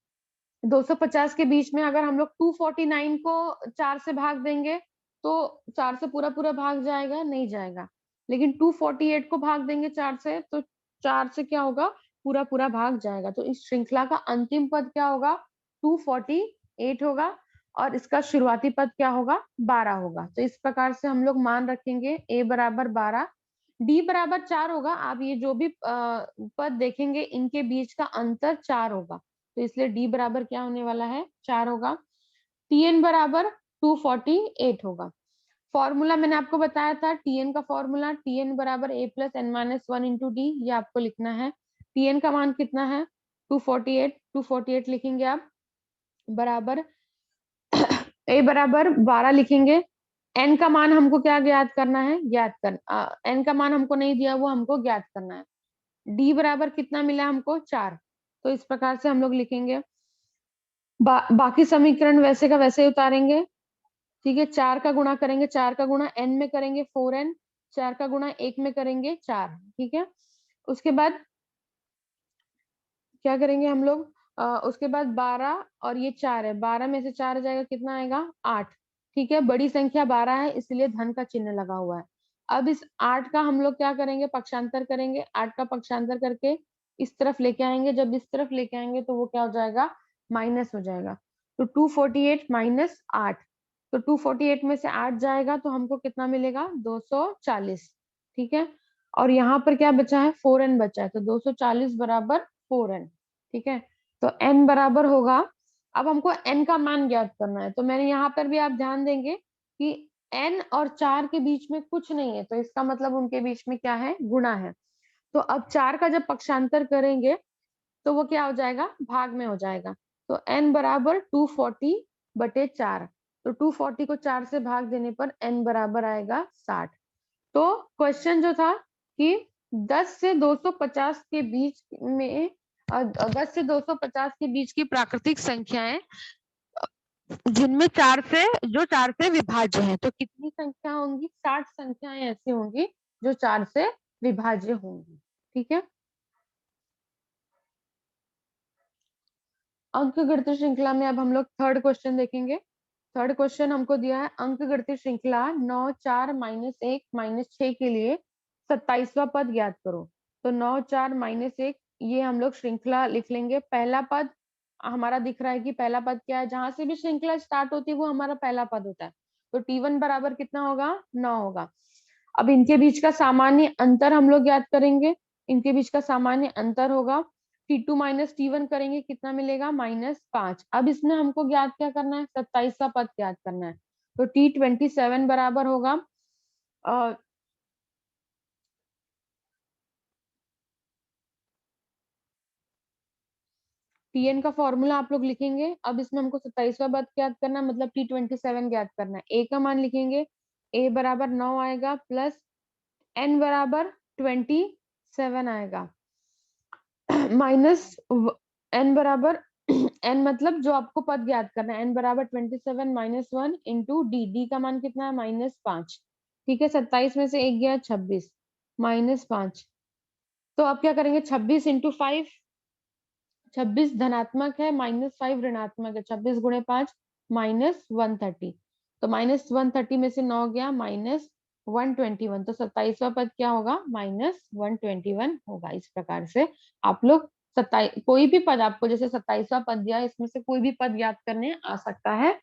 250 के बीच में अगर हम लोग 249 को 4 से भाग देंगे तो 4 से पूरा पूरा भाग जाएगा? नहीं जाएगा। लेकिन 248 को भाग देंगे 4 से तो 4 से क्या होगा? पूरा पूरा भाग जाएगा। तो इस श्रृंखला का अंतिम पद क्या होगा? 248 होगा और इसका शुरुआती पद क्या होगा? 12 होगा। तो इस प्रकार से हम लोग मान रखेंगे a बराबर 12, d बराबर 4 होगा। आप ये जो भी पद देखेंगे इनके बीच का अंतर 4 होगा, तो इसलिए d बराबर क्या होने वाला है? 4 होगा। tn बराबर 248 होगा। फॉर्मूला मैंने आपको बताया था, tn का फॉर्मूला tn बराबर a plus n minus 1 into D, ये आपको लिखना है। tn का मान कितना है? 248 लिखेंगे आप, बराबर a बराबर 12 लिखेंगे। n का मान हमको क्या ज्ञात करना है? n का मान हमको नहीं दिया, वो हमको ज्ञात करना है। d बराबर कितना मिला हमको? 4। तो इस प्रकार से हम लोग लिखेंगे। बाकी समीकरण वैसे का वैसे ही उतारेंगे। ठीक है, 4 का गुणा करेंगे, 4 का गुणा n में करेंगे 4n, 4 का गुणा 1 में करेंगे 4। ठीक है, उसके बाद क्या करेंगे हम लोग? उसके बाद 12 और ये 4 है, 12 में से 4 जाएगा, कितना आएगा? 8। ठीक है, बड़ी संख्या 12 है इसलिए धन का चिन्ह लगा हुआ है। अब इस 8 का हम लोग क्या करेंगे? पक्षांतर करेंगे। 8 का पक्षांतर करके इस तरफ लेके आएंगे। जब इस तरफ लेके आएंगे तो वो क्या हो जाएगा? माइनस हो जाएगा। तो 248 माइनस 8, तो 248 में से 8 जाएगा तो हमको कितना मिलेगा? 240। ठीक है, और यहाँ पर क्या बचा है? 4n बचा है, तो 240 बराबर 4n। ठीक है, तो n बराबर होगा, अब हमको n का मान ज्ञात करना है। तो मैंने यहाँ पर भी आप ध्यान देंगे कि n और 4 के बीच में कुछ नहीं है, तो इसका मतलब उनके बीच में क्या है? गुणा है। तो अब 4 का जब पक्षांतर करेंगे तो वो क्या हो जाएगा? भाग में हो जाएगा। तो n बराबर 240 बटे 4, तो 240 को 4 से भाग देने पर n बराबर आएगा 60। तो क्वेश्चन जो था कि 10 से 250 के बीच में 10 से 250 के बीच की प्राकृतिक संख्याएं जिनमें 4 से जो 4 से विभाज्य है, तो कितनी संख्या होंगी? 60 संख्याएं ऐसी होंगी जो 4 से विभाज्य होंगी। ठीक है, अंक गणित श्रृंखला में अब हम लोग थर्ड क्वेश्चन देखेंगे। थर्ड क्वेश्चन हमको दिया है, अंक गणित श्रृंखला 9 4 माइनस 1 माइनस 6 के लिए 27वां पद ज्ञात करो। तो 9 4 माइनस 1, ये हम लोग श्रृंखला लिख लेंगे। पहला पद हमारा दिख रहा है कि पहला पद क्या है? जहां से भी श्रृंखला स्टार्ट होती है वो हमारा पहला पद होता है। तो t1 बराबर कितना होगा? 9 होगा। अब इनके बीच का सामान्य अंतर हम लोग ज्ञात करेंगे। इनके बीच का सामान्य अंतर होगा t2 माइनस t1 करेंगे, कितना मिलेगा? -5। अब इसमें हमको ज्ञात क्या करना है? 27वां पद ज्ञात करना है। तो t27 बराबर होगा Tn का फॉर्मूला आप लोग लिखेंगे। अब इसमें हमको 27वां पद ज्ञात करना है, मतलब T27 ज्ञात करना है। a का मान लिखेंगे, a बराबर 9 आएगा प्लस n बराबर 27 आएगा माइनस n बराबर n मतलब जो आपको पद ज्ञात करना है, n बराबर 27 माइनस 1 इंटू डी। डी का मान कितना है? -5। ठीक है, 27 में से एक गया 26 -5। तो अब क्या करेंगे? 26 इंटू 5, 26 धनात्मक है, -5 ऋणात्मक है। 26 गुणे 5 -130। तो -130 में से 9 गया -121। तो 27वां पद क्या होगा? -121 होगा। इस प्रकार से आप लोग कोई भी पद आपको, जैसे 27वां पद दिया है, इसमें से कोई भी पद याद करने आ सकता है।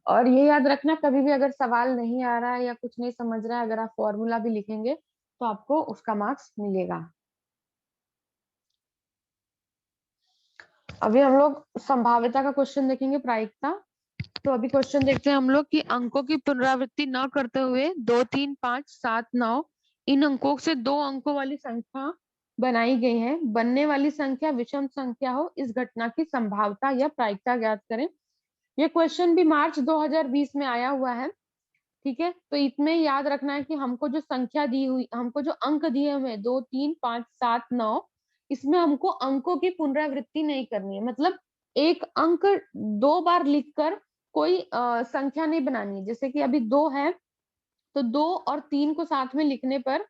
और ये याद रखना, कभी भी अगर सवाल नहीं आ रहा है या कुछ नहीं समझ रहा है, अगर आप फॉर्मूला भी लिखेंगे तो आपको उसका मार्क्स मिलेगा। अभी हम लोग संभाव्यता का क्वेश्चन देखेंगे, प्रायिकता। तो अभी क्वेश्चन देखते हैं हम लोग कि अंकों की पुनरावृत्ति न करते हुए 2, 3, 5, 7, 9 इन अंकों से 2 अंकों वाली संख्या बनाई गई है। बनने वाली संख्या विषम संख्या हो, इस घटना की संभाव्यता या प्रायिकता ज्ञात करें। ये क्वेश्चन भी मार्च 2020 में आया हुआ है। ठीक है, तो इसमें याद रखना है कि हमको जो संख्या दी हुई, हमको जो अंक दिए हुए 2, 3, 5, 7, 9, इसमें हमको अंकों की पुनरावृत्ति नहीं करनी है। मतलब एक अंक 2 बार लिखकर कोई संख्या नहीं बनानी है। जैसे कि अभी 2 है, तो 2 और 3 को साथ में लिखने पर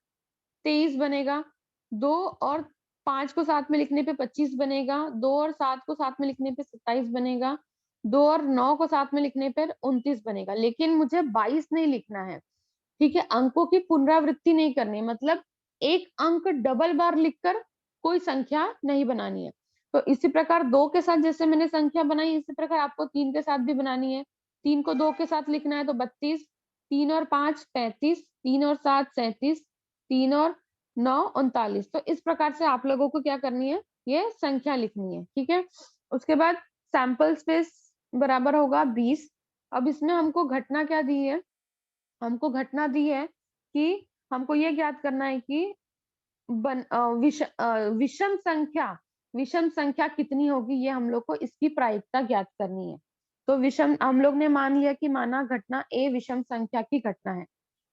23 बनेगा। 2 और 5 को साथ में लिखने पे 25 बनेगा। 2 और 7 को साथ में लिखने पे 27 बनेगा। 2 और 9 को साथ में लिखने पर 29 बनेगा। लेकिन मुझे 22 नहीं लिखना है। ठीक है, अंकों की पुनरावृत्ति नहीं करनी है, मतलब एक अंक डबल बार लिखकर कोई संख्या नहीं बनानी है। तो इसी प्रकार 2 के साथ जैसे मैंने संख्या बनाई, इसी प्रकार आपको 3 के साथ भी बनानी है। 3 को 2 के साथ लिखना है तो 32, 3 और 5 35, 3 और 7 37, 3 और 9 39। तो इस प्रकार से आप लोगों को क्या करनी है? ये संख्या लिखनी है। ठीक है, उसके बाद सैंपल स्पेस बराबर होगा 20। अब इसमें हमको घटना क्या दी है? हमको घटना दी है कि हमको ये ज्ञात करना है कि विषम संख्या कितनी होगी, ये हम लोग को इसकी प्रायिकता ज्ञात करनी है। तो विषम हम लोग ने मान लिया कि माना घटना ए विषम संख्या की घटना है।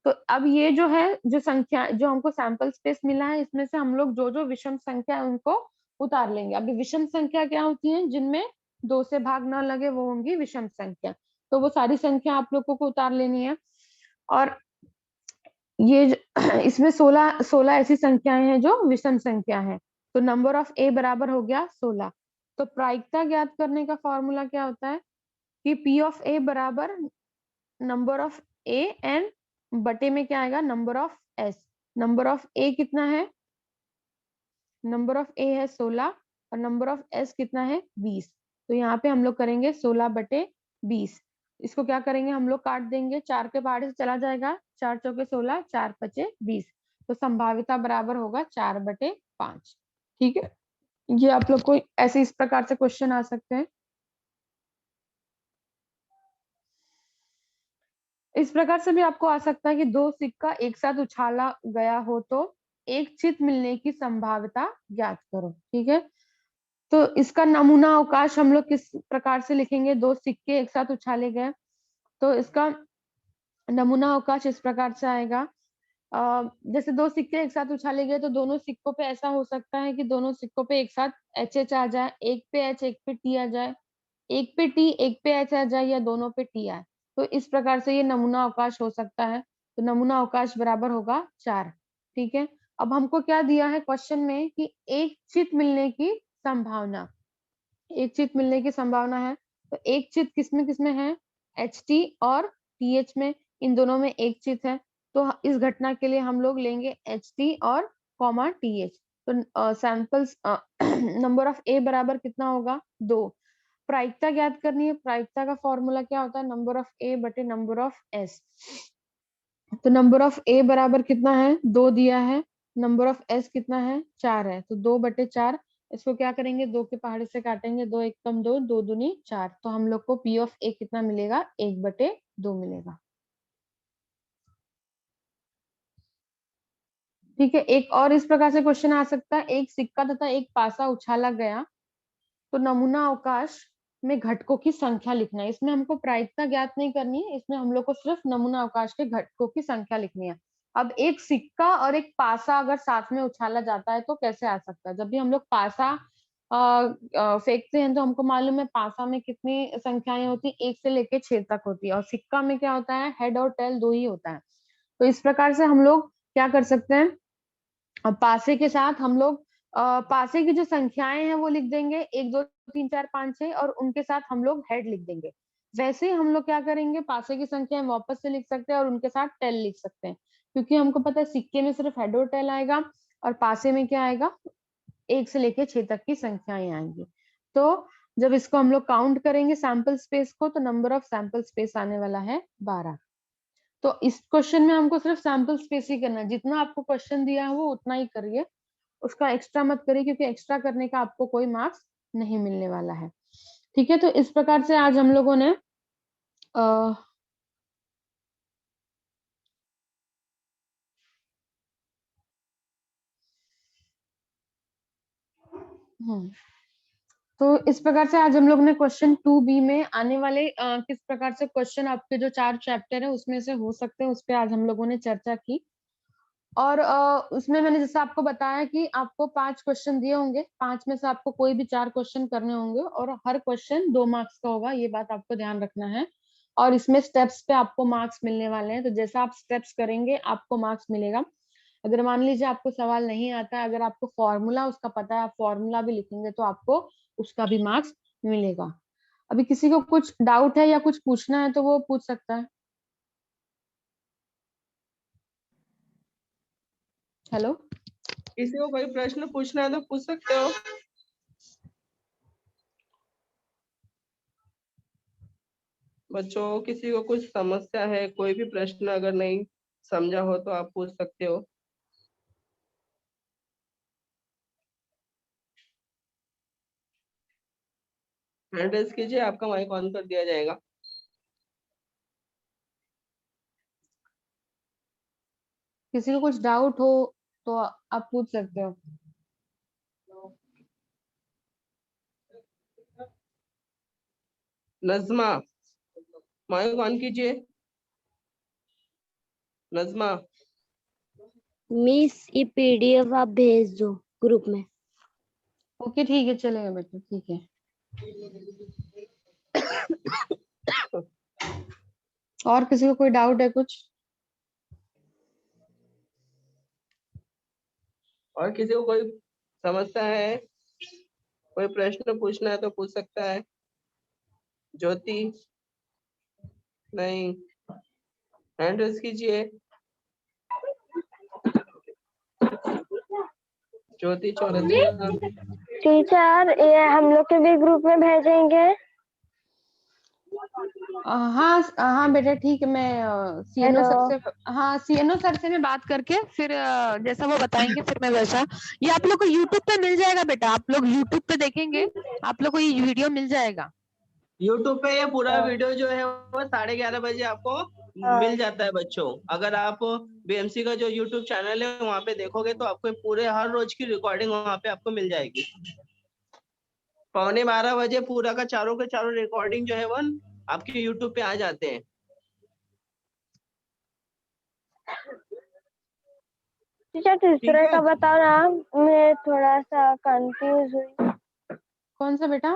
तो अब ये जो है, जो संख्या जो हमको सैंपल स्पेस मिला है, इसमें से हम लोग जो जो विषम संख्या है उनको उतार लेंगे। अभी विषम संख्या क्या होती है? जिनमें 2 से भाग न लगे वो होंगी विषम संख्या। तो वो सारी संख्या आप लोगों को उतार लेनी है। और ये इसमें 16 ऐसी संख्याएं हैं जो विषम संख्या है। तो नंबर ऑफ ए बराबर हो गया 16। तो प्रायिकता ज्ञात करने का फॉर्मूला क्या होता है कि पी ऑफ ए बराबर नंबर ऑफ ए एन बटे में क्या आएगा? Number of S. Number of A कितना है? नंबर ऑफ ए है 16 और नंबर ऑफ एस कितना है? 20। तो यहाँ पे हम लोग करेंगे 16/20। इसको क्या करेंगे? हम लोग काट देंगे, 4 के पहाड़े से चला जाएगा। 4 चौके 16, 4 पचे 20। तो संभाव्यता बराबर होगा 4/5। ठीक है, ये आप लोग को ऐसे इस प्रकार से क्वेश्चन आ सकते हैं। इस प्रकार से भी आपको आ सकता है कि 2 सिक्का एक साथ उछाला गया हो तो एक चित मिलने की संभाव्यता ज्ञात करो। ठीक है, तो इसका नमूना अवकाश हम लोग किस प्रकार से लिखेंगे? 2 सिक्के एक साथ उछाले गए, तो इसका नमूना अवकाश इस प्रकार से आएगा। जैसे 2 सिक्के एक साथ उछाले गए, तो दोनों सिक्कों पे ऐसा हो सकता है कि दोनों सिक्कों पे एक साथ एच एच आ जाए, एक पे एच एक पे टी आ जाए, एक पे टी एक पे एच आ जाए, या दोनों पे टी आए। तो इस प्रकार से ये नमूना अवकाश हो सकता है। तो नमूना अवकाश बराबर होगा 4। ठीक है, अब हमको क्या दिया है क्वेश्चन में कि एक चित मिलने की संभावना, एक चित मिलने की संभावना है। तो एक चित किसमें किसमें है? एच टी और टी एच में, इन दोनों में एक चित है। तो इस घटना के लिए हम लोग लेंगे एच टी और कॉमा टी एच। तो सैंपल्स नंबर ऑफ ए बराबर कितना होगा? 2। प्रायिकता ज्ञात करनी है। प्रायिकता का फॉर्मूला क्या होता है? नंबर ऑफ ए बटे नंबर ऑफ एस। तो नंबर ऑफ ए बराबर कितना है? 2 दिया है। नंबर ऑफ एस कितना है? 4 है। तो 2/4। इसको क्या करेंगे? 2 के पहाड़े से काटेंगे। 2 एक कम 2, 2 दूनी 4। तो हम लोग को पी ऑफ ए कितना मिलेगा? 1/2 मिलेगा। ठीक है, एक और इस प्रकार से क्वेश्चन आ सकता है। एक सिक्का तथा एक पासा उछाला गया तो नमूना अवकाश में घटकों की संख्या लिखना है। इसमें हमको प्रायिकता ज्ञात नहीं करनी है, इसमें हम लोग को सिर्फ नमूना अवकाश के घटकों की संख्या लिखनी है। अब एक सिक्का और एक पासा अगर साथ में उछाला जाता है तो कैसे आ सकता है? जब भी हम लोग पासा फेंकते हैं तो हमको मालूम है पासा में कितनी संख्याएं होती है, 1 से लेके 6 तक होती है, और सिक्का में क्या होता है, हेड और टेल 2 ही होता है। तो इस प्रकार से हम लोग क्या कर सकते हैं, पासे के साथ हम लोग पासे की जो संख्याएं हैं वो लिख देंगे, 1 2 3 4 5 6, और उनके साथ हम लोग हेड लिख देंगे। वैसे ही हम लोग क्या करेंगे, पासे की संख्याएं वापस से लिख सकते हैं और उनके साथ टेल लिख सकते हैं, क्योंकि हमको पता है सिक्के में सिर्फ हेड और टेल आएगा, और पासे में क्या आएगा, 1 से लेके 6 तक की संख्याएं आएंगी। तो जब इसको हम लोग काउंट करेंगे सैंपल स्पेस को, तो नंबर ऑफ सैंपल स्पेस आने वाला है 12। तो इस क्वेश्चन में हमको सिर्फ सैंपल स्पेस ही करना है, जितना आपको क्वेश्चन दिया है वो उतना ही करिए, उसका एक्स्ट्रा मत करिए, क्योंकि एक्स्ट्रा करने का आपको कोई मार्क्स नहीं मिलने वाला है। ठीक है, तो इस प्रकार से आज हम लोगों ने तो इस प्रकार से आज हम लोग ने क्वेश्चन 2B में आने वाले किस प्रकार से क्वेश्चन आपके जो 4 चैप्टर है उसमें से हो सकते हैं, उस पर आज हम लोगों ने चर्चा की। और उसमें मैंने जैसे आपको बताया कि आपको 5 क्वेश्चन दिए होंगे, 5 में से आपको कोई भी 4 क्वेश्चन करने होंगे, और हर क्वेश्चन 2 मार्क्स का होगा, ये बात आपको ध्यान रखना है। और इसमें स्टेप्स पे आपको मार्क्स मिलने वाले हैं, तो जैसा आप स्टेप्स करेंगे आपको मार्क्स मिलेगा। अगर मान लीजिए आपको सवाल नहीं आता है, अगर आपको फॉर्मूला उसका पता है, आप फॉर्मूला भी लिखेंगे तो आपको उसका भी मार्क्स मिलेगा। अभी किसी को कुछ डाउट है या कुछ पूछना है तो वो पूछ सकता है। हेलो, किसी को कोई प्रश्न पूछना है तो पूछ सकते हो। बच्चों, किसी को कुछ समस्या है, कोई भी प्रश्न अगर नहीं समझा हो तो आप पूछ सकते हो। हैंड रेज कीजिए, आपका माइक ऑन कर दिया जाएगा। किसी को कुछ डाउट हो तो आप पूछ सकते हो। नजमा, माइक ऑन कीजिए। नजमा, मिस ये पीडीएफ आप भेज दो ग्रुप में। ओके ठीक है, चलेगा बेटा, ठीक है। और किसी को कोई डाउट है कुछ? और किसी को कोई समस्या है, कोई प्रश्न पूछना है तो पूछ सकता है। ज्योति, नहीं, हैंड रेज कीजिए। ज्योति चौरसिया, टीचर ये हम लोग के भी ग्रुप में भेजेंगे। हाँ हाँ बेटा, ठीक है, मैं सीएनओ हेलो। सर से, हाँ सीएनओ सर से मैं बात करके फिर जैसा वो बताएंगे फिर मैं वैसा, ये आप लोग को यूट्यूब पे मिल जाएगा बेटा, आप लोग यूट्यूब पे देखेंगे, आप लोग को ये वीडियो मिल जाएगा। यूट्यूब पे ये पूरा हाँ। वीडियो जो है वो 11:30 बजे आपको मिल जाता है बच्चों। अगर आप बीएमसी का जो यूट्यूब चैनल है वहाँ पे देखोगे तो आपको पूरे हर रोज की रिकॉर्डिंग वहाँ पे आपको मिल जाएगी। 11:15 बजे पूरा का चारों के चारों रिकॉर्डिंग जो है वो आपके यूट्यूब पे आ जाते हैं। टीचर ठीक तीसरे है, का बताओ ना, मैं थोड़ा सा कंफ्यूज हुई। कौन सा बेटा?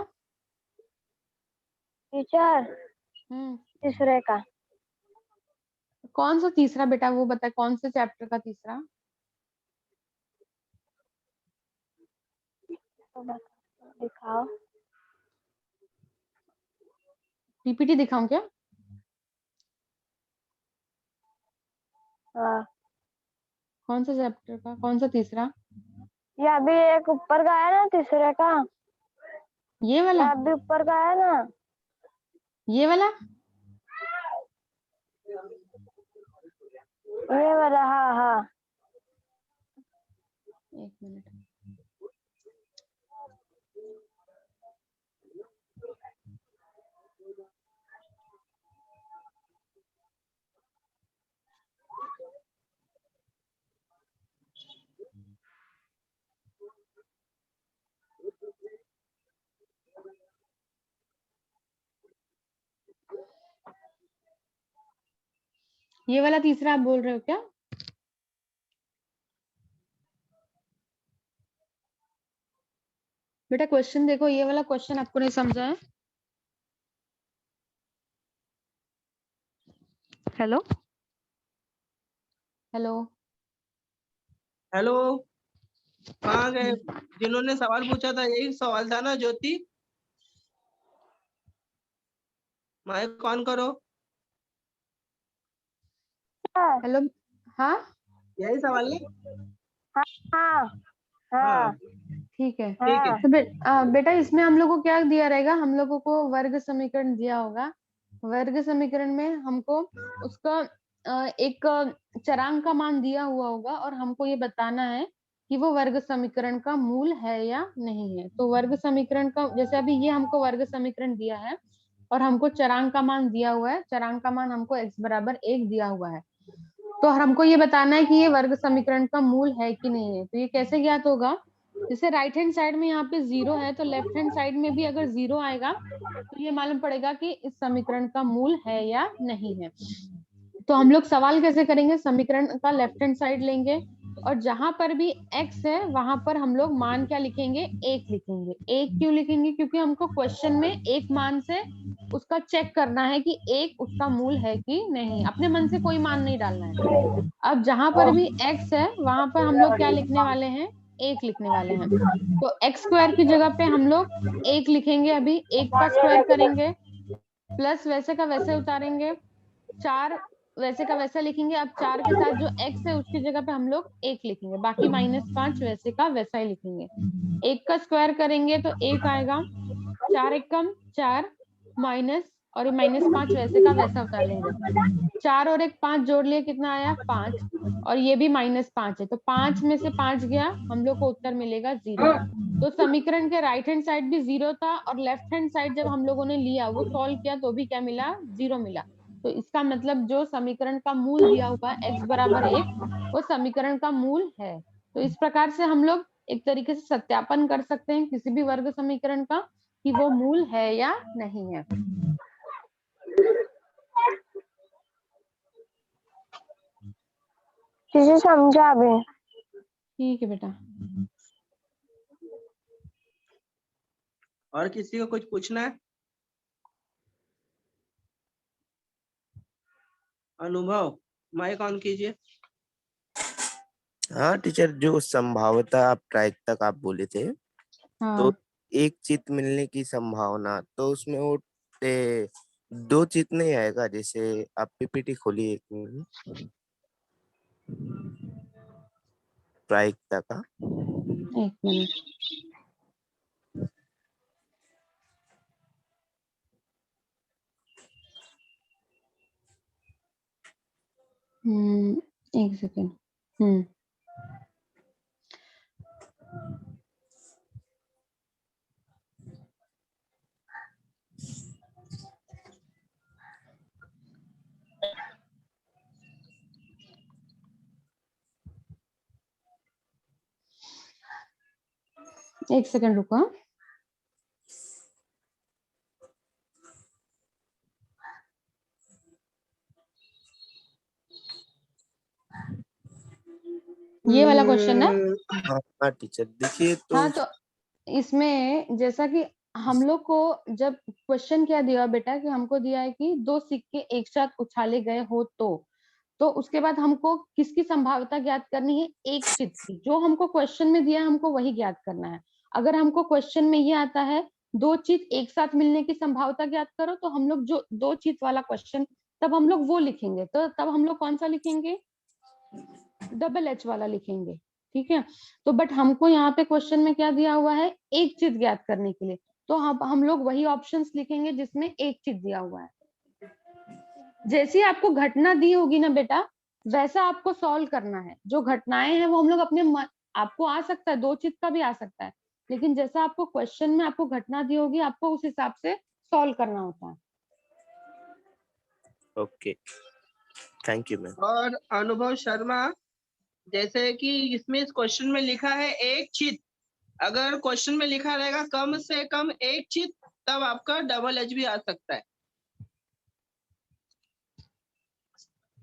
टीचर हम्म, तीसरे का कौन सा तीसरा बेटा, वो बता, कौन से चैप्टर का तीसरा? तो दिखाओ। पीपीटी दिखाऊं क्या? हाँ, कौन सा चैप्टर का, कौन सा तीसरा? ये अभी एक ऊपर का है ना तीसरे का, ये ये वाला? अभी ऊपर का है ना। ये वाला? ये वाला, हाँ हाँ। एक मिनट। ये वाला तीसरा आप बोल रहे हो क्या? बेटा क्वेश्चन देखो, ये वाला क्वेश्चन आपको नहीं समझा है? हेलो हेलो हेलो, कहाँ गए? जिन्होंने सवाल पूछा था यही सवाल था ना ज्योति? माइक ऑन करो। हेलो। हाँ यही सवाल है। हाँ हाँ हाँ ठीक है। ठीक है। हाँ तो बेटा इसमें हम लोग को क्या दिया रहेगा? हम लोगों को वर्ग समीकरण दिया होगा। वर्ग समीकरण में हमको उसका एक चरांक का मान दिया हुआ होगा और हमको ये बताना है कि वो वर्ग समीकरण का मूल है या नहीं है। तो वर्ग समीकरण का, जैसे अभी ये हमको वर्ग समीकरण दिया है और हमको चरांक का मान दिया हुआ है। चरांक का मान हमको x बराबर 1 दिया हुआ है। तो हमको ये बताना है कि ये वर्ग समीकरण का मूल है कि नहीं है। तो ये कैसे ज्ञात होगा? जैसे राइट हैंड साइड में यहाँ पे 0 है, तो लेफ्ट हैंड साइड में भी अगर 0 आएगा तो ये मालूम पड़ेगा कि इस समीकरण का मूल है या नहीं है। तो हम लोग सवाल कैसे करेंगे? समीकरण का लेफ्ट हैंड साइड लेंगे और जहां पर भी x है वहां पर हम लोग मान क्या लिखेंगे? 1 लिखेंगे। 1 क्यों लिखेंगे? क्योंकि हमको क्वेश्चन में एक मान से उसका चेक करना है कि 1 उसका मूल है कि नहीं। अपने मन से कोई मान नहीं डालना है। अब जहां पर भी x है वहां पर हम लोग क्या लिखने वाले हैं? 1 लिखने वाले हैं। तो x स्क्वायर की जगह पे हम लोग 1 लिखेंगे। अभी 1 का स्क्वायर करेंगे, प्लस वैसे का वैसे उतारेंगे, 4 वैसे का वैसा लिखेंगे। अब 4 के साथ जो x है उसकी जगह पे हम लोग 1 लिखेंगे, बाकी -5 वैसे का वैसा ही लिखेंगे। 1 का स्क्वायर करेंगे तो 1 आएगा, 4 एकम 4 माइनस, और ये -5 वैसे का वैसा उतारेंगे। 4 और 1 5 जोड़ लिए, कितना आया? 5। और ये भी -5 है, तो 5 में से 5 गया, हम लोग को उत्तर मिलेगा 0। तो समीकरण के राइट हैंड साइड भी 0 था और लेफ्ट हैंड साइड जब हम लोगों ने लिया, वो सॉल्व किया तो भी क्या मिला? 0 मिला। तो इसका मतलब जो समीकरण का मूल दिया हुआ है x बराबर 1, वो समीकरण का मूल है। तो इस प्रकार से हम लोग एक तरीके से सत्यापन कर सकते हैं किसी भी वर्ग समीकरण का कि वो मूल है या नहीं है। किसी समझा अभी? ठीक है बेटा। और किसी को कुछ पूछना है? अनुभव, माइक ऑन कीजिए। हाँ टीचर, जो संभाव्यता प्रायिकता आप बोले थे, तो हाँ एक चित मिलने की संभावना, तो उसमें वो 2 चित नहीं आएगा? जैसे आप पीपीटी खोलिए एक मिनट, प्रायिकता का। एक मिनट। एक सेकेंड। एक सेकंड रुको। ये वाला क्वेश्चन है। हाँ टीचर, देखिए तो हाँ, तो इसमें जैसा कि हम लोग को जब क्वेश्चन क्या दिया बेटा, कि हमको दिया है कि 2 सिक्के एक साथ उछाले गए हो तो उसके बाद हमको किसकी संभाव्यता ज्ञात करनी है? एक चित की। जो हमको क्वेश्चन में दिया है हमको वही ज्ञात करना है। अगर हमको क्वेश्चन में ये आता है 2 चित एक साथ मिलने की संभाव्यता ज्ञात करो, तो हम लोग जो 2 चित वाला क्वेश्चन, तब हम लोग वो लिखेंगे। तो तब हम लोग कौन सा लिखेंगे? डबल एच वाला लिखेंगे। ठीक है। तो बट हमको यहाँ पे क्वेश्चन में क्या दिया हुआ है? एक चित ज्ञात करने के लिए। तो हम लोग वही ऑप्शंस लिखेंगे जिसमें एक चित दिया हुआ है। जैसी आपको घटना दी होगी ना बेटा, वैसा आपको सॉल्व करना है। जो घटनाएं हैं वो हम लोग अपने आपको आ सकता है, 2 चित का भी आ सकता है, लेकिन जैसा आपको क्वेश्चन में आपको घटना दी होगी, आपको उस हिसाब से सॉल्व करना होता है। Okay, thank you ma'am. और अनुभव शर्मा, जैसे कि इसमें इस क्वेश्चन में लिखा है एक चित, अगर क्वेश्चन में लिखा रहेगा कम से कम एक चित, तब आपका डबल एच भी आ सकता है।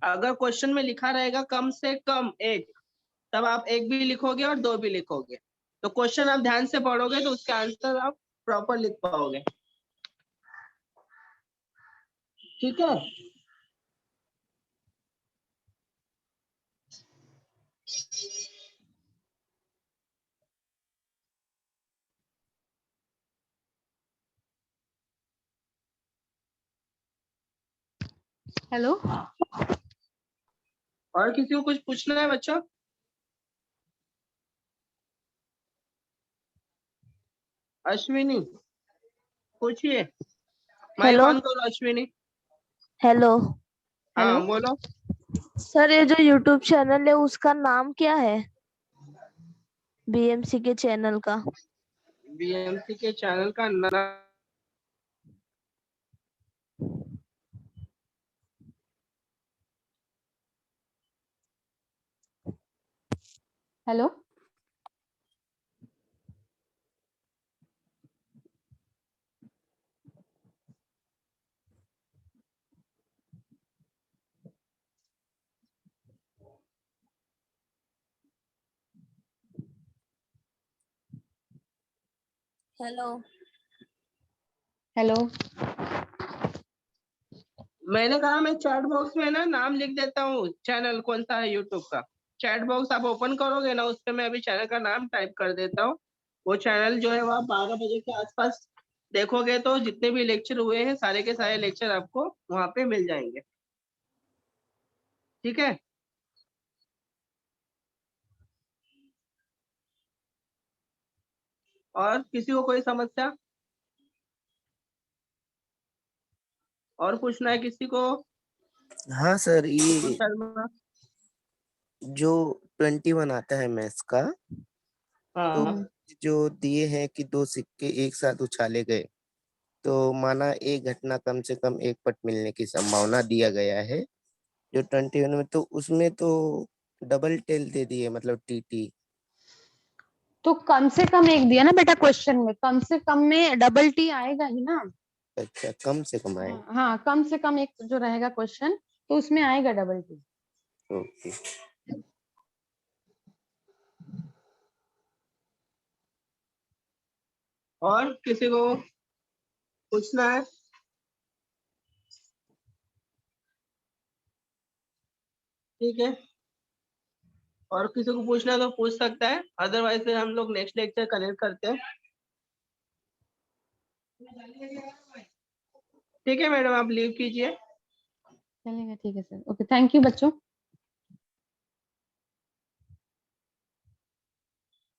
अगर क्वेश्चन में लिखा रहेगा कम से कम एक, तब आप एक भी लिखोगे और दो भी लिखोगे। तो क्वेश्चन आप ध्यान से पढ़ोगे तो उसका आंसर आप प्रॉपर लिख पाओगे। ठीक है। हेलो, और किसी को कुछ पूछना है बच्चों? अश्विनी पूछिए, माइक हेलो। ऑन करो अश्विनी। Hello hello. हाँ बोलो। सर, ये जो यूट्यूब चैनल है उसका नाम क्या है? बीएमसी के चैनल का। बीएमसी के चैनल का नाम हेलो, हेलो। हेलो। मैंने कहा मैं चैट बॉक्स में ना नाम लिख देता हूँ, चैनल कौन सा है यूट्यूब का। चैट बॉक्स आप ओपन करोगे ना, उस पे मैं अभी चैनल का नाम टाइप कर देता हूँ। वो चैनल जो है वो आप 12 बजे के आसपास देखोगे तो जितने भी लेक्चर हुए हैं सारे के सारे लेक्चर आपको वहां पे मिल जाएंगे। ठीक है। और किसी को कोई समस्या और पूछना है किसी को? हाँ सर, तो ये शर्मा। जो 21 आता है मैथ्स का, तो हाँ जो दिए हैं कि दो सिक्के एक साथ उछाले गए, तो माना एक घटना कम से कम एक पट मिलने की संभावना दिया गया है जो 21 में, तो उसमें तो डबल टेल दे दिए, मतलब टीटी। तो कम से कम एक दिया ना बेटा क्वेश्चन में, कम से कम में डबल टी आएगा ही ना। अच्छा, कम से कम आए। हाँ हाँ, कम से कम एक जो रहेगा क्वेश्चन तो उसमें आएगा डबल टी। ओके। और किसी को पूछना है? ठीक है। और किसी को पूछना है तो पूछ सकता है, अदरवाइज फिर हम लोग नेक्स्ट लेक्चर कनेक्ट करते हैं। ठीक है मैडम, आप लीव कीजिए। चलेगा, ठीक है सर। ओके, थैंक यू बच्चों।